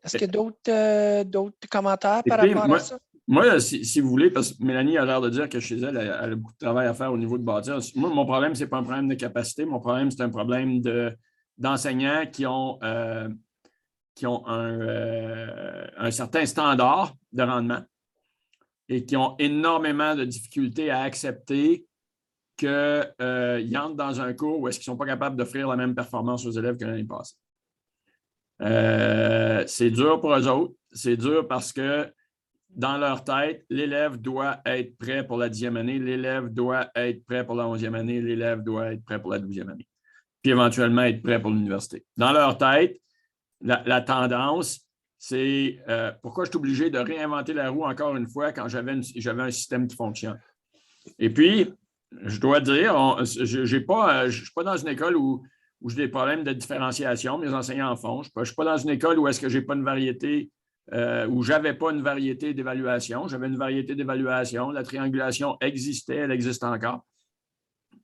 Est-ce qu'il y a d'autres commentaires par Écoutez, rapport à ça? Moi, si vous voulez, parce que Mélanie a l'air de dire que chez elle, elle a beaucoup de travail à faire au niveau de bâtir. Moi, mon problème, ce n'est pas un problème de capacité. Mon problème, c'est un problème d'enseignants qui ont un certain standard de rendement et qui ont énormément de difficultés à accepter qu'ils entrent dans un cours où est-ce qu'ils ne sont pas capables d'offrir la même performance aux élèves que l'année passée. C'est dur pour eux autres. C'est dur parce que dans leur tête, l'élève doit être prêt pour la 10e année, l'élève doit être prêt pour la 11e année, l'élève doit être prêt pour la 12e année, puis éventuellement être prêt pour l'université. Dans leur tête, la tendance, c'est pourquoi je suis obligé de réinventer la roue encore une fois quand j'avais un système qui fonctionne. Et puis, je dois dire, je ne suis pas dans une école où j'ai des problèmes de différenciation, mes enseignants en font. Je ne suis pas dans une école où est-ce que je n'ai pas une variété, où je n'avais pas une variété d'évaluation. J'avais une variété d'évaluation. La triangulation existait, elle existe encore.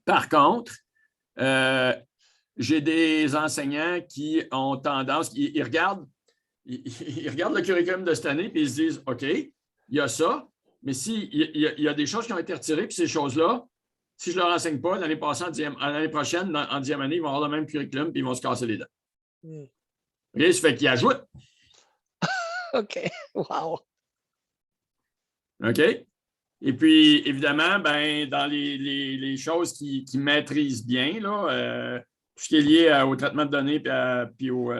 Par contre, j'ai des enseignants qui ont tendance, ils regardent le curriculum de cette année et ils se disent, OK, il y a ça, mais s'il y a des choses qui ont été retirées, puis ces choses-là, si je ne leur enseigne pas, l'année prochaine, en 10e année, ils vont avoir le même curriculum et ils vont se casser les dents. OK, ça fait qu'ils ajoutent. OK. Wow. OK? Et puis, évidemment, dans les choses qu'ils maîtrisent bien, là, tout ce qui est lié au traitement de données puis au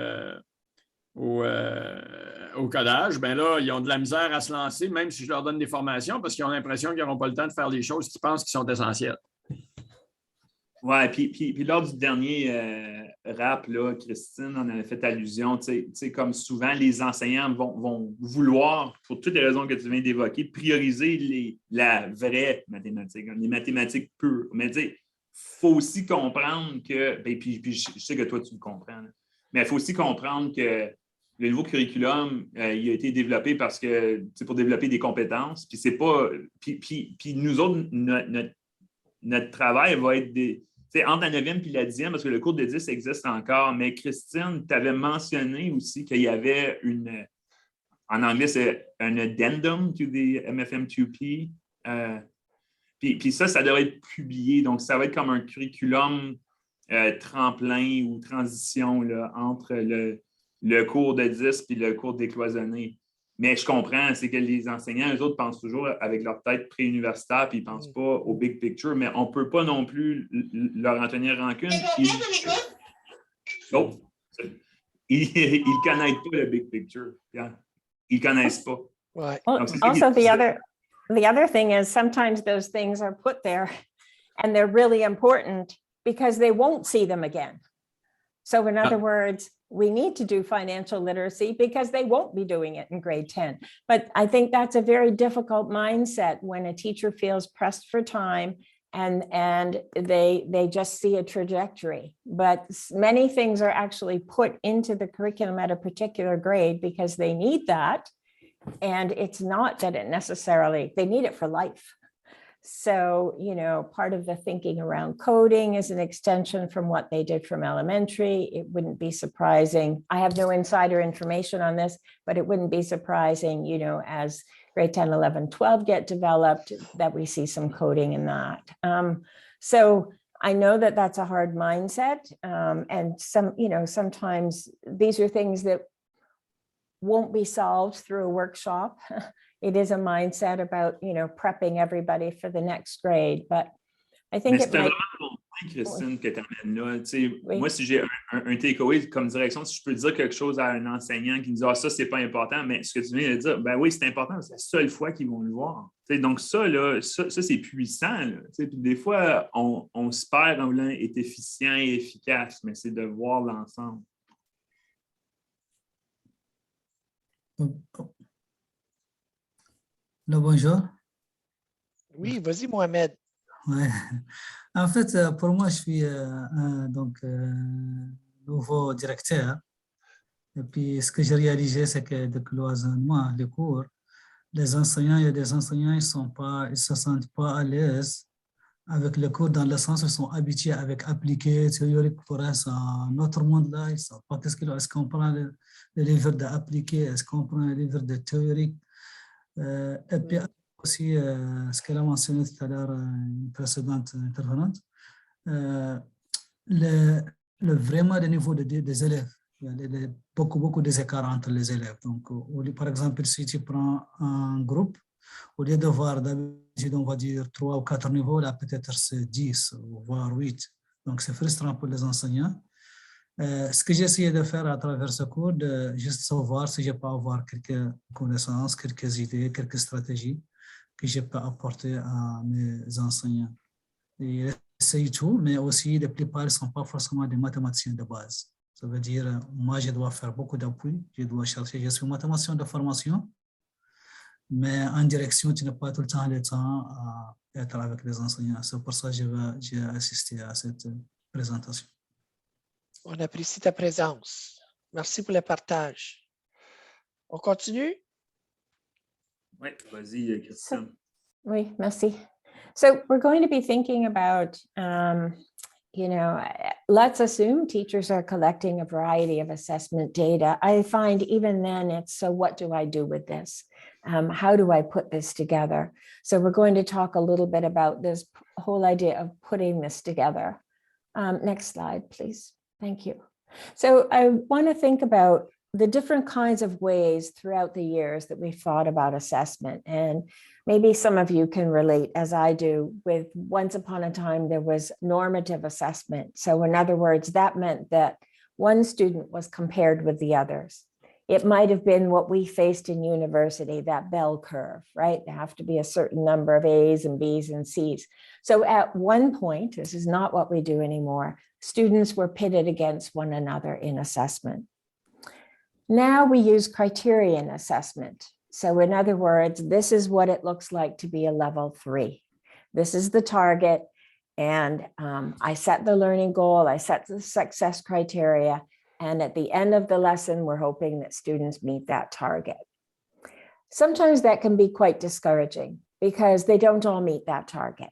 codage, là, ils ont de la misère à se lancer, même si je leur donne des formations, parce qu'ils ont l'impression qu'ils n'auront pas le temps de faire des choses qu'ils pensent qui sont essentielles. Oui, puis lors du dernier rap, là, Christine en avait fait allusion, tu sais, comme souvent, les enseignants vont vouloir, pour toutes les raisons que tu viens d'évoquer, prioriser la vraie mathématique, les mathématiques pures. Mais tu sais, il faut aussi comprendre que, puis je sais que toi, tu le comprends, là, mais il faut aussi comprendre que le nouveau curriculum, il a été développé parce que c'est pour développer des compétences, puis c'est pas. Puis nous autres, notre travail va être entre la 9e et la 10e, parce que le cours de 10 existe encore, mais Christine, tu avais mentionné aussi qu'il y avait en anglais, c'est un addendum to the MFM2P. Puis ça devrait être publié. Donc, ça va être comme un curriculum tremplin ou transition là, entre le cours de 10 et le cours décloisonné. Mais je comprends, c'est que les enseignants, eux autres, pensent toujours avec leur tête préuniversitaire, puis ils ne pensent pas au big picture, mais on ne peut pas non plus leur en tenir rancune. Ils ne connaissent pas le big picture. Ils ne connaissent pas. Ouais. Well, Donc, c'est also, ça the other thing is sometimes those things are put there and they're really important because they won't see them again. So in other words, we need to do financial literacy because they won't be doing it in grade 10. But I think that's a very difficult mindset when a teacher feels pressed for time and they just see a trajectory. But many things are actually put into the curriculum at a particular grade because they need that. And it's not that it necessarily, they need it for life. So, you know, part of the thinking around coding is an extension from what they did from elementary. It wouldn't be surprising. I have no insider information on this, but it wouldn't be surprising, you know, as grade 10, 11, 12 get developed, that we see some coding in that. So I know that that's a hard mindset. And some, you know, sometimes these are things that won't be solved through a workshop. It is a mindset about, you know, prepping everybody for the next grade, but I think it might... vraiment bon point, Christine, que tu amènes là. Tu sais, moi, si j'ai un takeaway comme direction, si je peux dire quelque chose à un enseignant qui me dit « Ah, ça, c'est pas important », mais ce que tu viens de dire, ben oui, c'est important, c'est la seule fois qu'ils vont le voir. Tu sais, donc ça, là, ça c'est puissant. Là, tu sais, puis des fois, on se perd en voulant être efficient et efficace, mais c'est de voir l'ensemble. Bonjour. Oui, vas-y, Mohamed. Ouais. En fait, pour moi, je suis nouveau directeur. Et puis, ce que j'ai réalisé, c'est que de cloisonnement, les cours, les enseignants, il y a des enseignants, ils se sentent pas à l'aise avec le cours dans le sens où ils sont habitués avec appliqué, théorique, pour eux, c'est un autre monde là. Ils ne savent pas est-ce qu'on prend le livre d'appliqué, est-ce qu'on prend le livre de théorique. Et puis aussi, ce qu'elle a mentionné tout à l'heure, une précédente intervenante, vraiment le niveau des élèves. Il y a beaucoup des écarts entre les élèves. Donc, par exemple, si tu prends un groupe, au lieu de voir d'habitude, on va dire 3 ou 4 niveaux, là peut-être c'est 10 ou voire 8. Donc, c'est frustrant pour les enseignants. Ce que j'ai essayé de faire à travers ce cours, de juste savoir si je peux avoir quelques connaissances, quelques idées, quelques stratégies que je peux apporter à mes enseignants. Et essayer tout, mais aussi la plupart ne sont pas forcément des mathématiciens de base. Ça veut dire, moi, je dois faire beaucoup d'appui, je dois chercher, je suis mathématicien de formation, mais en direction, tu n'as pas tout le temps à être avec les enseignants. C'est pour ça que j'ai assisté à cette présentation. On apprécie ta présence. Merci pour le partage. On continue? Oui, vas-y, Christine. Oui, merci. So we're going to be thinking about, you know, let's assume teachers are collecting a variety of assessment data. I find even then it's, so what do I do with this? How do I put this together? So we're going to talk a little bit about this whole idea of putting this together. Next slide, please. Thank you. So I want to think about the different kinds of ways throughout the years that we've thought about assessment. And maybe some of you can relate, as I do, with once upon a time, there was normative assessment. So in other words, that meant that one student was compared with the others. It might have been what we faced in university, that bell curve, right? There have to be a certain number of A's and B's and C's. So at one point, this is not what we do anymore, students were pitted against one another in assessment. Now we use criterion assessment. So in other words, this is what it looks like to be a level 3. This is the target. And I set the learning goal, I set the success criteria. And at the end of the lesson, we're hoping that students meet that target. Sometimes that can be quite discouraging because they don't all meet that target.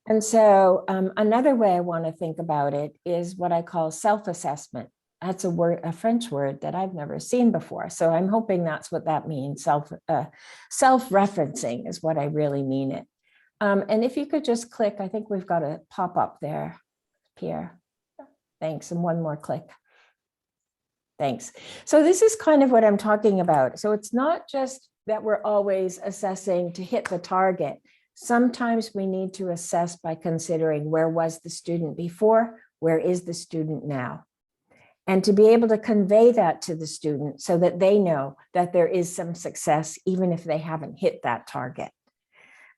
And so another way I want to think about it is what I call self-assessment That's a French word that I've never seen before. So I'm hoping that's what that means. Self-referencing is what I really mean it. And if you could just click, I think we've got a pop-up there, Pierre. Thanks, and one more click. Thanks. So this is kind of what I'm talking about. So it's not just that we're always assessing to hit the target. Sometimes we need to assess by considering where was the student before, where is the student now? And to be able to convey that to the student so that they know that there is some success, even if they haven't hit that target.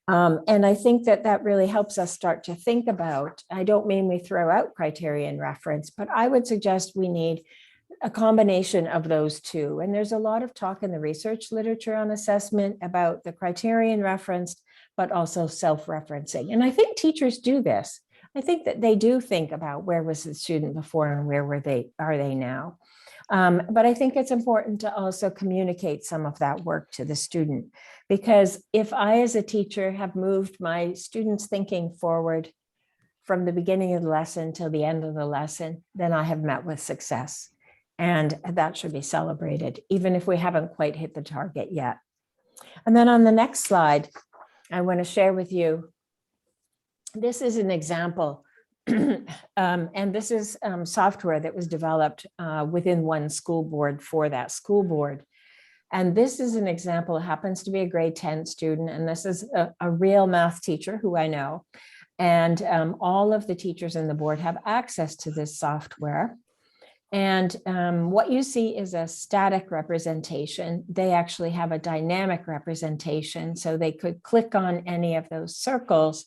And I think that that really helps us start to think about, I don't mean we throw out criterion reference, but I would suggest we need a combination of those two. And there's a lot of talk in the research literature on assessment about the criterion referenced, but also self-referencing. And I think teachers do this. I think that they do think about where was the student before and where are they now. But I think it's important to also communicate some of that work to the student, because if I, as a teacher, have moved my students' thinking forward from the beginning of the lesson till the end of the lesson, then I have met with success. And that should be celebrated, even if we haven't quite hit the target yet. And then on the next slide, I want to share with you, this is an example. And this is software that was developed within one school board for that school board. And this is an example, it happens to be a grade 10 student, and this is a real math teacher who I know. And all of the teachers in the board have access to this software. And what you see is a static representation. They actually have a dynamic representation, so they could click on any of those circles,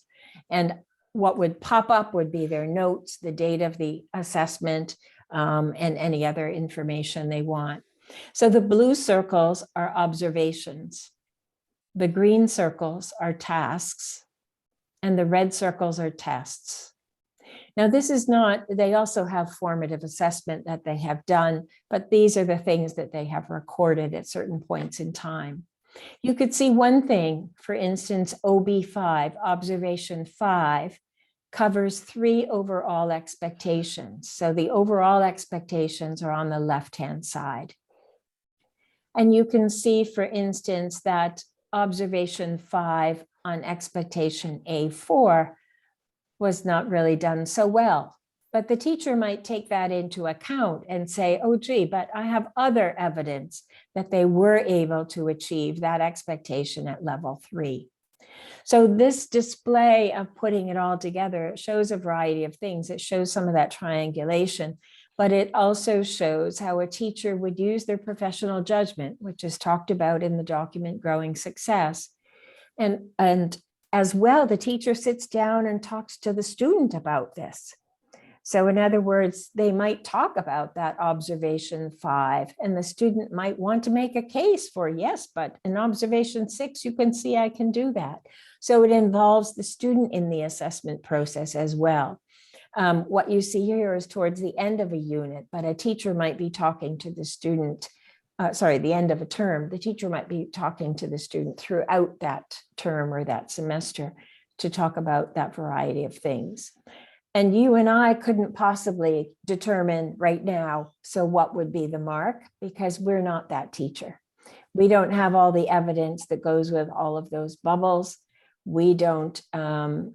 and what would pop up would be their notes, the date of the assessment, and any other information they want. So the blue circles are observations. The green circles are tasks, and the red circles are tests. Now, this is not, they also have formative assessment that they have done, but these are the things that they have recorded at certain points in time. You could see one thing, for instance, OB5, observation 5, covers 3 overall expectations. So the overall expectations are on the left-hand side. And you can see, for instance, that observation 5 on expectation A4 was not really done so well. But the teacher might take that into account and say, oh, gee, but I have other evidence that they were able to achieve that expectation at level 3. So this display of putting it all together shows a variety of things. It shows some of that triangulation, but it also shows how a teacher would use their professional judgment, which is talked about in the document Growing Success. And as well, the teacher sits down and talks to the student about this. So in other words, they might talk about that observation 5, and the student might want to make a case for, yes, but in observation 6, you can see I can do that. So it involves the student in the assessment process as well. What you see here is towards the end of a unit, but a teacher might be talking to the student, the end of a term, the teacher might be talking to the student throughout that term or that semester to talk about that variety of things. And you and I couldn't possibly determine right now, so what would be the mark, because we're not that teacher. We don't have all the evidence that goes with all of those bubbles. We don't know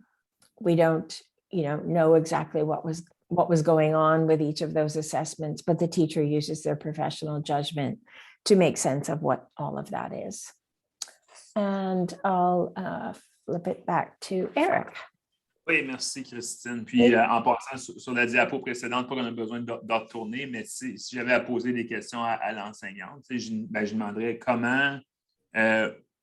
exactly what was going on with each of those assessments, but the teacher uses their professional judgment to make sense of what all of that is. And I'll flip it back to Eric. Oui, merci Christine. Puis en passant sur la diapo précédente, pas qu'on a besoin de retourner, mais si j'avais à poser des questions à l'enseignante, je demanderais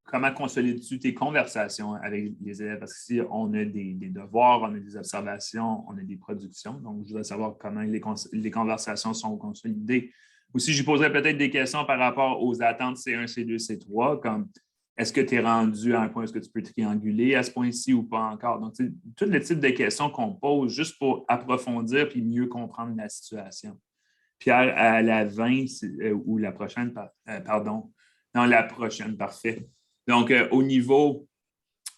comment consolides-tu tes conversations avec les élèves? Parce que si on a des devoirs, on a des observations, on a des productions, donc je voudrais savoir comment les conversations sont consolidées. Aussi, je poserais peut-être des questions par rapport aux attentes C1, C2, C3, comme est-ce que tu es rendu à un point, est-ce que tu peux trianguler à ce point-ci ou pas encore? Donc, tout le type de questions qu'on pose juste pour approfondir puis mieux comprendre la situation. Pierre, à la 20 ou la prochaine, pardon. Non, la prochaine, parfait. Donc, au niveau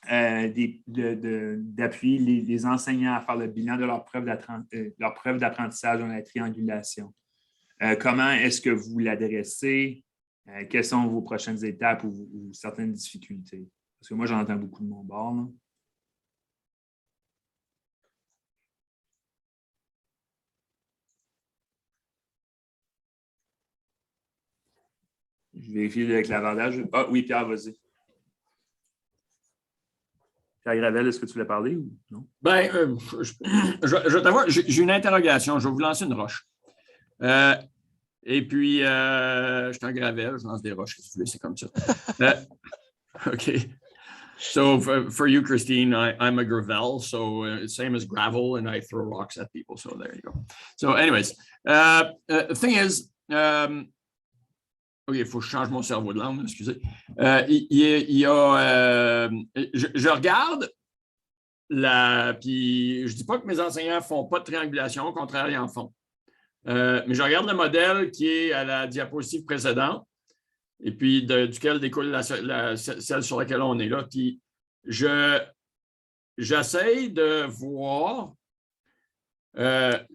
d'appuyer les enseignants à faire le bilan de leur preuve d'apprentissage dans la triangulation. Comment est-ce que vous l'adressez? Quelles sont vos prochaines étapes ou certaines difficultés? Parce que moi, j'en entends beaucoup de mon bord. Là. Je vérifie le clavardage. Ah oui, Pierre, vas-y. Pierre Gravel, est-ce que tu voulais parler ou non? Bien, je t'avoue, j'ai une interrogation. Je vais vous lancer une roche. Et puis, je suis un Gravel, je lance des roches, si vous voulez, c'est comme ça. OK. So for you, Christine, I'm a Gravel, so same as gravel, and I throw rocks at people. So there you go. So anyways, the thing is, OK, il faut que je change mon cerveau de langue, excusez. Je regarde, puis je ne dis pas que mes enseignants ne font pas de triangulation, au contraire, ils en font. Mais je regarde le modèle qui est à la diapositive précédente, et puis duquel découle celle sur laquelle on est là. Puis j'essaie de voir,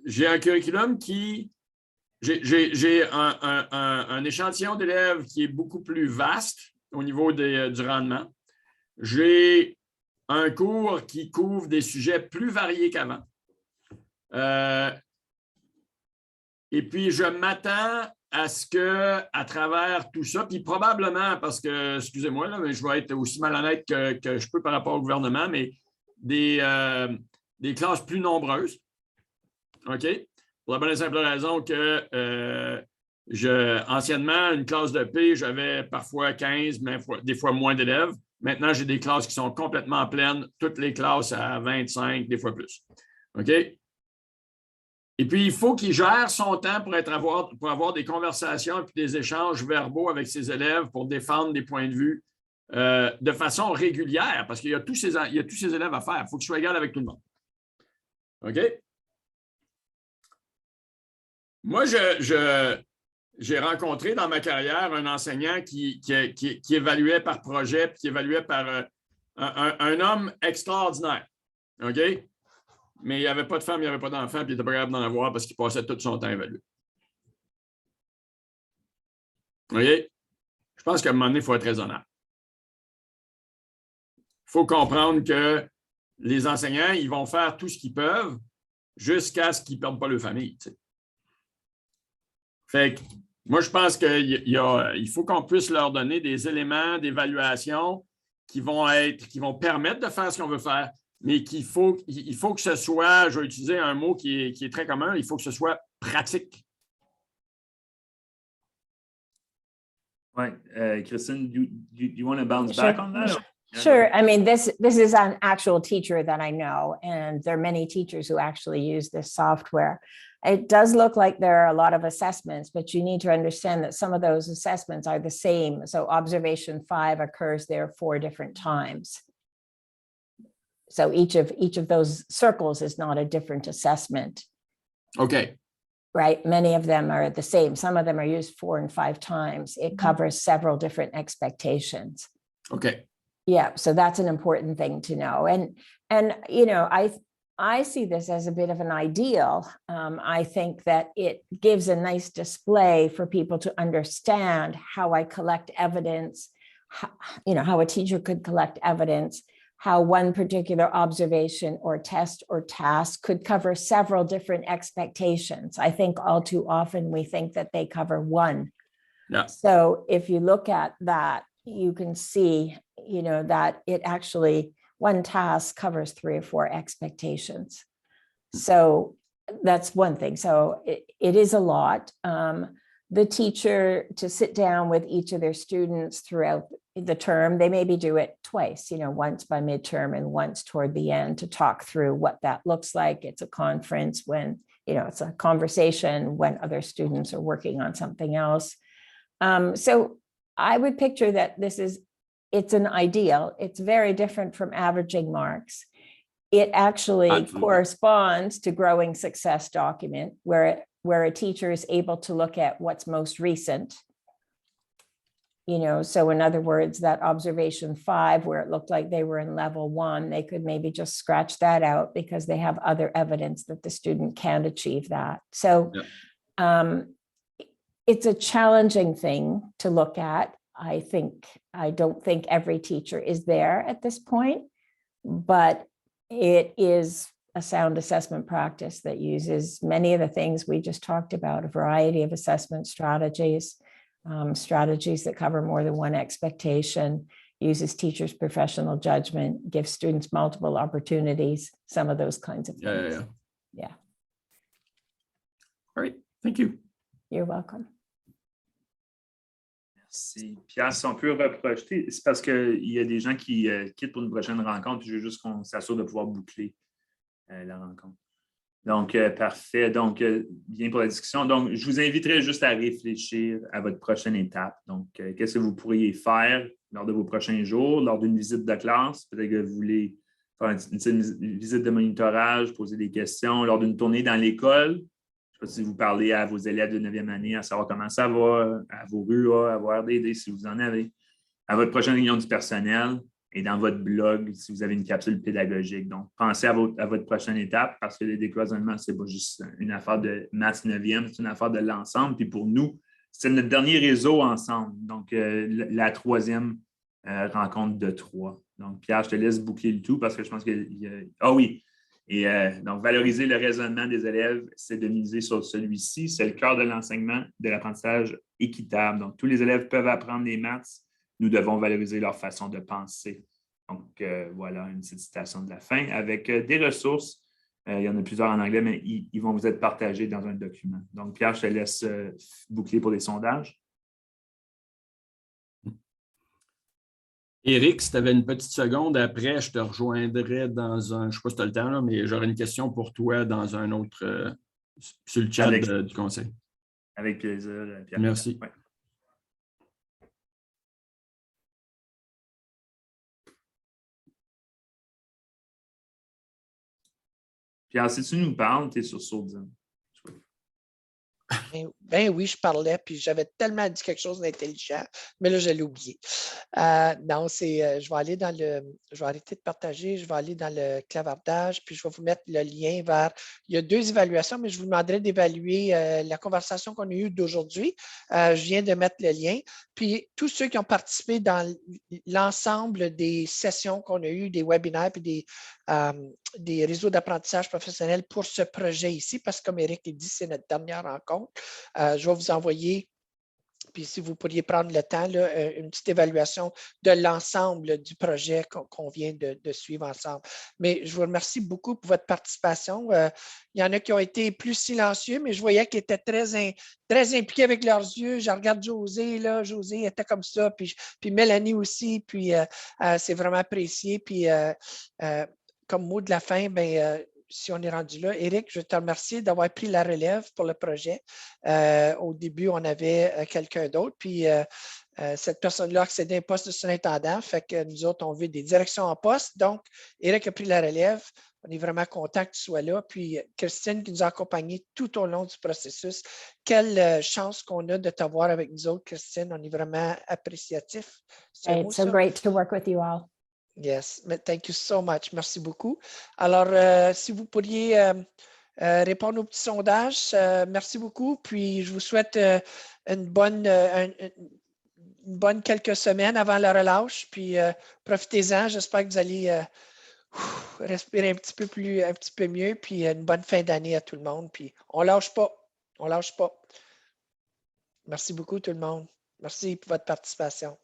j'ai un curriculum qui, j'ai un échantillon d'élèves qui est beaucoup plus vaste au niveau du rendement. J'ai un cours qui couvre des sujets plus variés qu'avant. Et puis, je m'attends à ce que, à travers tout ça, puis probablement, parce que, excusez-moi, là, mais je vais être aussi malhonnête que je peux par rapport au gouvernement, mais des classes plus nombreuses. OK? Pour la bonne et simple raison que anciennement, une classe de P, j'avais parfois 15, mais des fois moins d'élèves. Maintenant, j'ai des classes qui sont complètement pleines, toutes les classes à 25, des fois plus. OK? Et puis, il faut qu'il gère son temps pour avoir des conversations et puis des échanges verbaux avec ses élèves pour défendre des points de vue de façon régulière, parce qu'il y a tous ces élèves à faire. Il faut qu'il soit égal avec tout le monde. OK? Moi, j'ai rencontré dans ma carrière un enseignant qui évaluait par projet, puis qui évaluait par un homme extraordinaire. OK? Mais il n'y avait pas de femme, il n'y avait pas d'enfant, puis il n'était pas capable d'en avoir parce qu'il passait tout son temps à évaluer. Vous voyez? Je pense qu'à un moment donné, il faut être raisonnable. Il faut comprendre que les enseignants, ils vont faire tout ce qu'ils peuvent jusqu'à ce qu'ils ne perdent pas leur famille. Tu sais. Fait que moi, je pense qu'il faut qu'on puisse leur donner des éléments d'évaluation qui vont permettre de faire ce qu'on veut faire. Mais il faut que ce soit, je vais utiliser un mot qui est très commun, il faut que ce soit pratique. Oui. Christine, do you want to bounce back on that? Sure. I mean, this is an actual teacher that I know, and there are many teachers who actually use this software. It does look like there are a lot of assessments, but you need to understand that some of those assessments are the same. So observation 5 occurs there 4 different times. So each of those circles is not a different assessment. Okay. Right? Many of them are the same. Some of them are used 4 and 5 times. It covers several different expectations. Okay. Yeah, so that's an important thing to know. And you know, I see this as a bit of an ideal. I think that it gives a nice display for people to understand how I collect evidence, how a teacher could collect evidence, how one particular observation or test or task could cover several different expectations. I think all too often we think that they cover one. Yeah. So if you look at that, you can see, that it actually, one task covers 3 or 4 expectations. So that's one thing. So it is a lot. The teacher to sit down with each of their students throughout the term, they maybe do it twice, once by midterm and once toward the end to talk through what that looks like. It's a conference when, it's a conversation when other students are working on something else. So I would picture that it's an ideal. It's very different from averaging marks. It actually Absolutely. Corresponds to growing success document where a teacher is able to look at what's most recent. So in other words, that observation 5, where it looked like they were in level 1, they could maybe just scratch that out because they have other evidence that the student can't achieve that. So, it's a challenging thing to look at. I don't think every teacher is there at this point, but it is a sound assessment practice that uses many of the things we just talked about, a variety of assessment strategies, strategies that cover more than one expectation, uses teachers' professional judgment, gives students multiple opportunities, some of those kinds of things. Yeah. All right, thank you. You're welcome. Merci. Pierre, si on peut reprojeter, c'est parce qu'il y a des gens qui quittent pour une prochaine rencontre. Je veux juste qu'on s'assure de pouvoir boucler la rencontre. Donc, parfait. Donc, bien pour la discussion. Donc, je vous inviterai juste à réfléchir à votre prochaine étape. Donc, qu'est-ce que vous pourriez faire lors de vos prochains jours, lors d'une visite de classe? Peut-être que vous voulez faire une visite de monitorage, poser des questions, lors d'une tournée dans l'école. Je ne sais pas si vous parlez à vos élèves de 9e année, à savoir comment ça va, à vos RUA, à vos RDD, si vous en avez, à votre prochaine réunion du personnel et dans votre blog, si vous avez une capsule pédagogique. Donc, pensez à votre prochaine étape parce que le décloisonnement, ce n'est pas juste une affaire de maths 9e, c'est une affaire de l'ensemble. Puis pour nous, c'est notre dernier réseau ensemble. Donc, la 3e rencontre de 3. Donc, Pierre, je te laisse boucler le tout parce que je pense qu'il y a... Ah oui! Et donc, valoriser le raisonnement des élèves, c'est de miser sur celui-ci. C'est le cœur de l'enseignement, de l'apprentissage équitable. Donc, tous les élèves peuvent apprendre les maths. Nous devons valoriser leur façon de penser. Donc, voilà une petite citation de la fin avec des ressources. Il y en a plusieurs en anglais, mais ils vont vous être partagés dans un document. Donc, Pierre, je te laisse boucler pour les sondages. Éric, si tu avais une petite seconde, après, je te rejoindrai dans un, je ne sais pas si tu as le temps, là, mais j'aurais une question pour toi dans un autre, sur le chat du conseil. Avec plaisir, Pierre. Merci. Ouais. Pierre, si tu nous parles, tu es sur Sourdine. Ben oui, je parlais, puis j'avais tellement dit quelque chose d'intelligent, mais là, je l'ai oublié. Non, je vais aller je vais arrêter de partager, je vais aller dans le clavardage, puis je vais vous mettre le lien vers, il y a 2 évaluations, mais je vous demanderai d'évaluer la conversation qu'on a eue d'aujourd'hui. Je viens de mettre le lien, puis tous ceux qui ont participé dans l'ensemble des sessions qu'on a eues, des webinaires, puis des réseaux d'apprentissage professionnel pour ce projet ici, parce que comme Éric l'a dit, c'est notre dernière rencontre. Je vais vous envoyer, puis si vous pourriez prendre le temps, là, une petite évaluation de l'ensemble du projet qu'on vient de suivre ensemble. Mais je vous remercie beaucoup pour votre participation. Il y en a qui ont été plus silencieux, mais je voyais qu'ils étaient très impliqués avec leurs yeux. Je regarde José, là, José était comme ça, puis Mélanie aussi, puis c'est vraiment apprécié. Puis comme mot de la fin, si on est rendu là, Éric, je te remercie d'avoir pris la relève pour le projet. Au début, on avait quelqu'un d'autre, puis cette personne-là a accédé à un poste de surintendant, fait que nous autres, on veut des directions en poste. Donc, Éric a pris la relève. On est vraiment content que tu sois là. Puis, Christine qui nous a accompagnés tout au long du processus. Quelle chance qu'on a de t'avoir avec nous autres, Christine. On est vraiment appréciatif. It's so great to work with you all. Yes, thank you so much. Merci beaucoup. Alors, si vous pourriez répondre au petit sondage, merci beaucoup. Puis, je vous souhaite une bonne quelques semaines avant la relâche. Puis, profitez-en. J'espère que vous allez respirer un petit peu mieux. Puis, une bonne fin d'année à tout le monde. Puis, on lâche pas. On lâche pas. Merci beaucoup, tout le monde. Merci pour votre participation.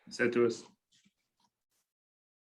Merci à tous.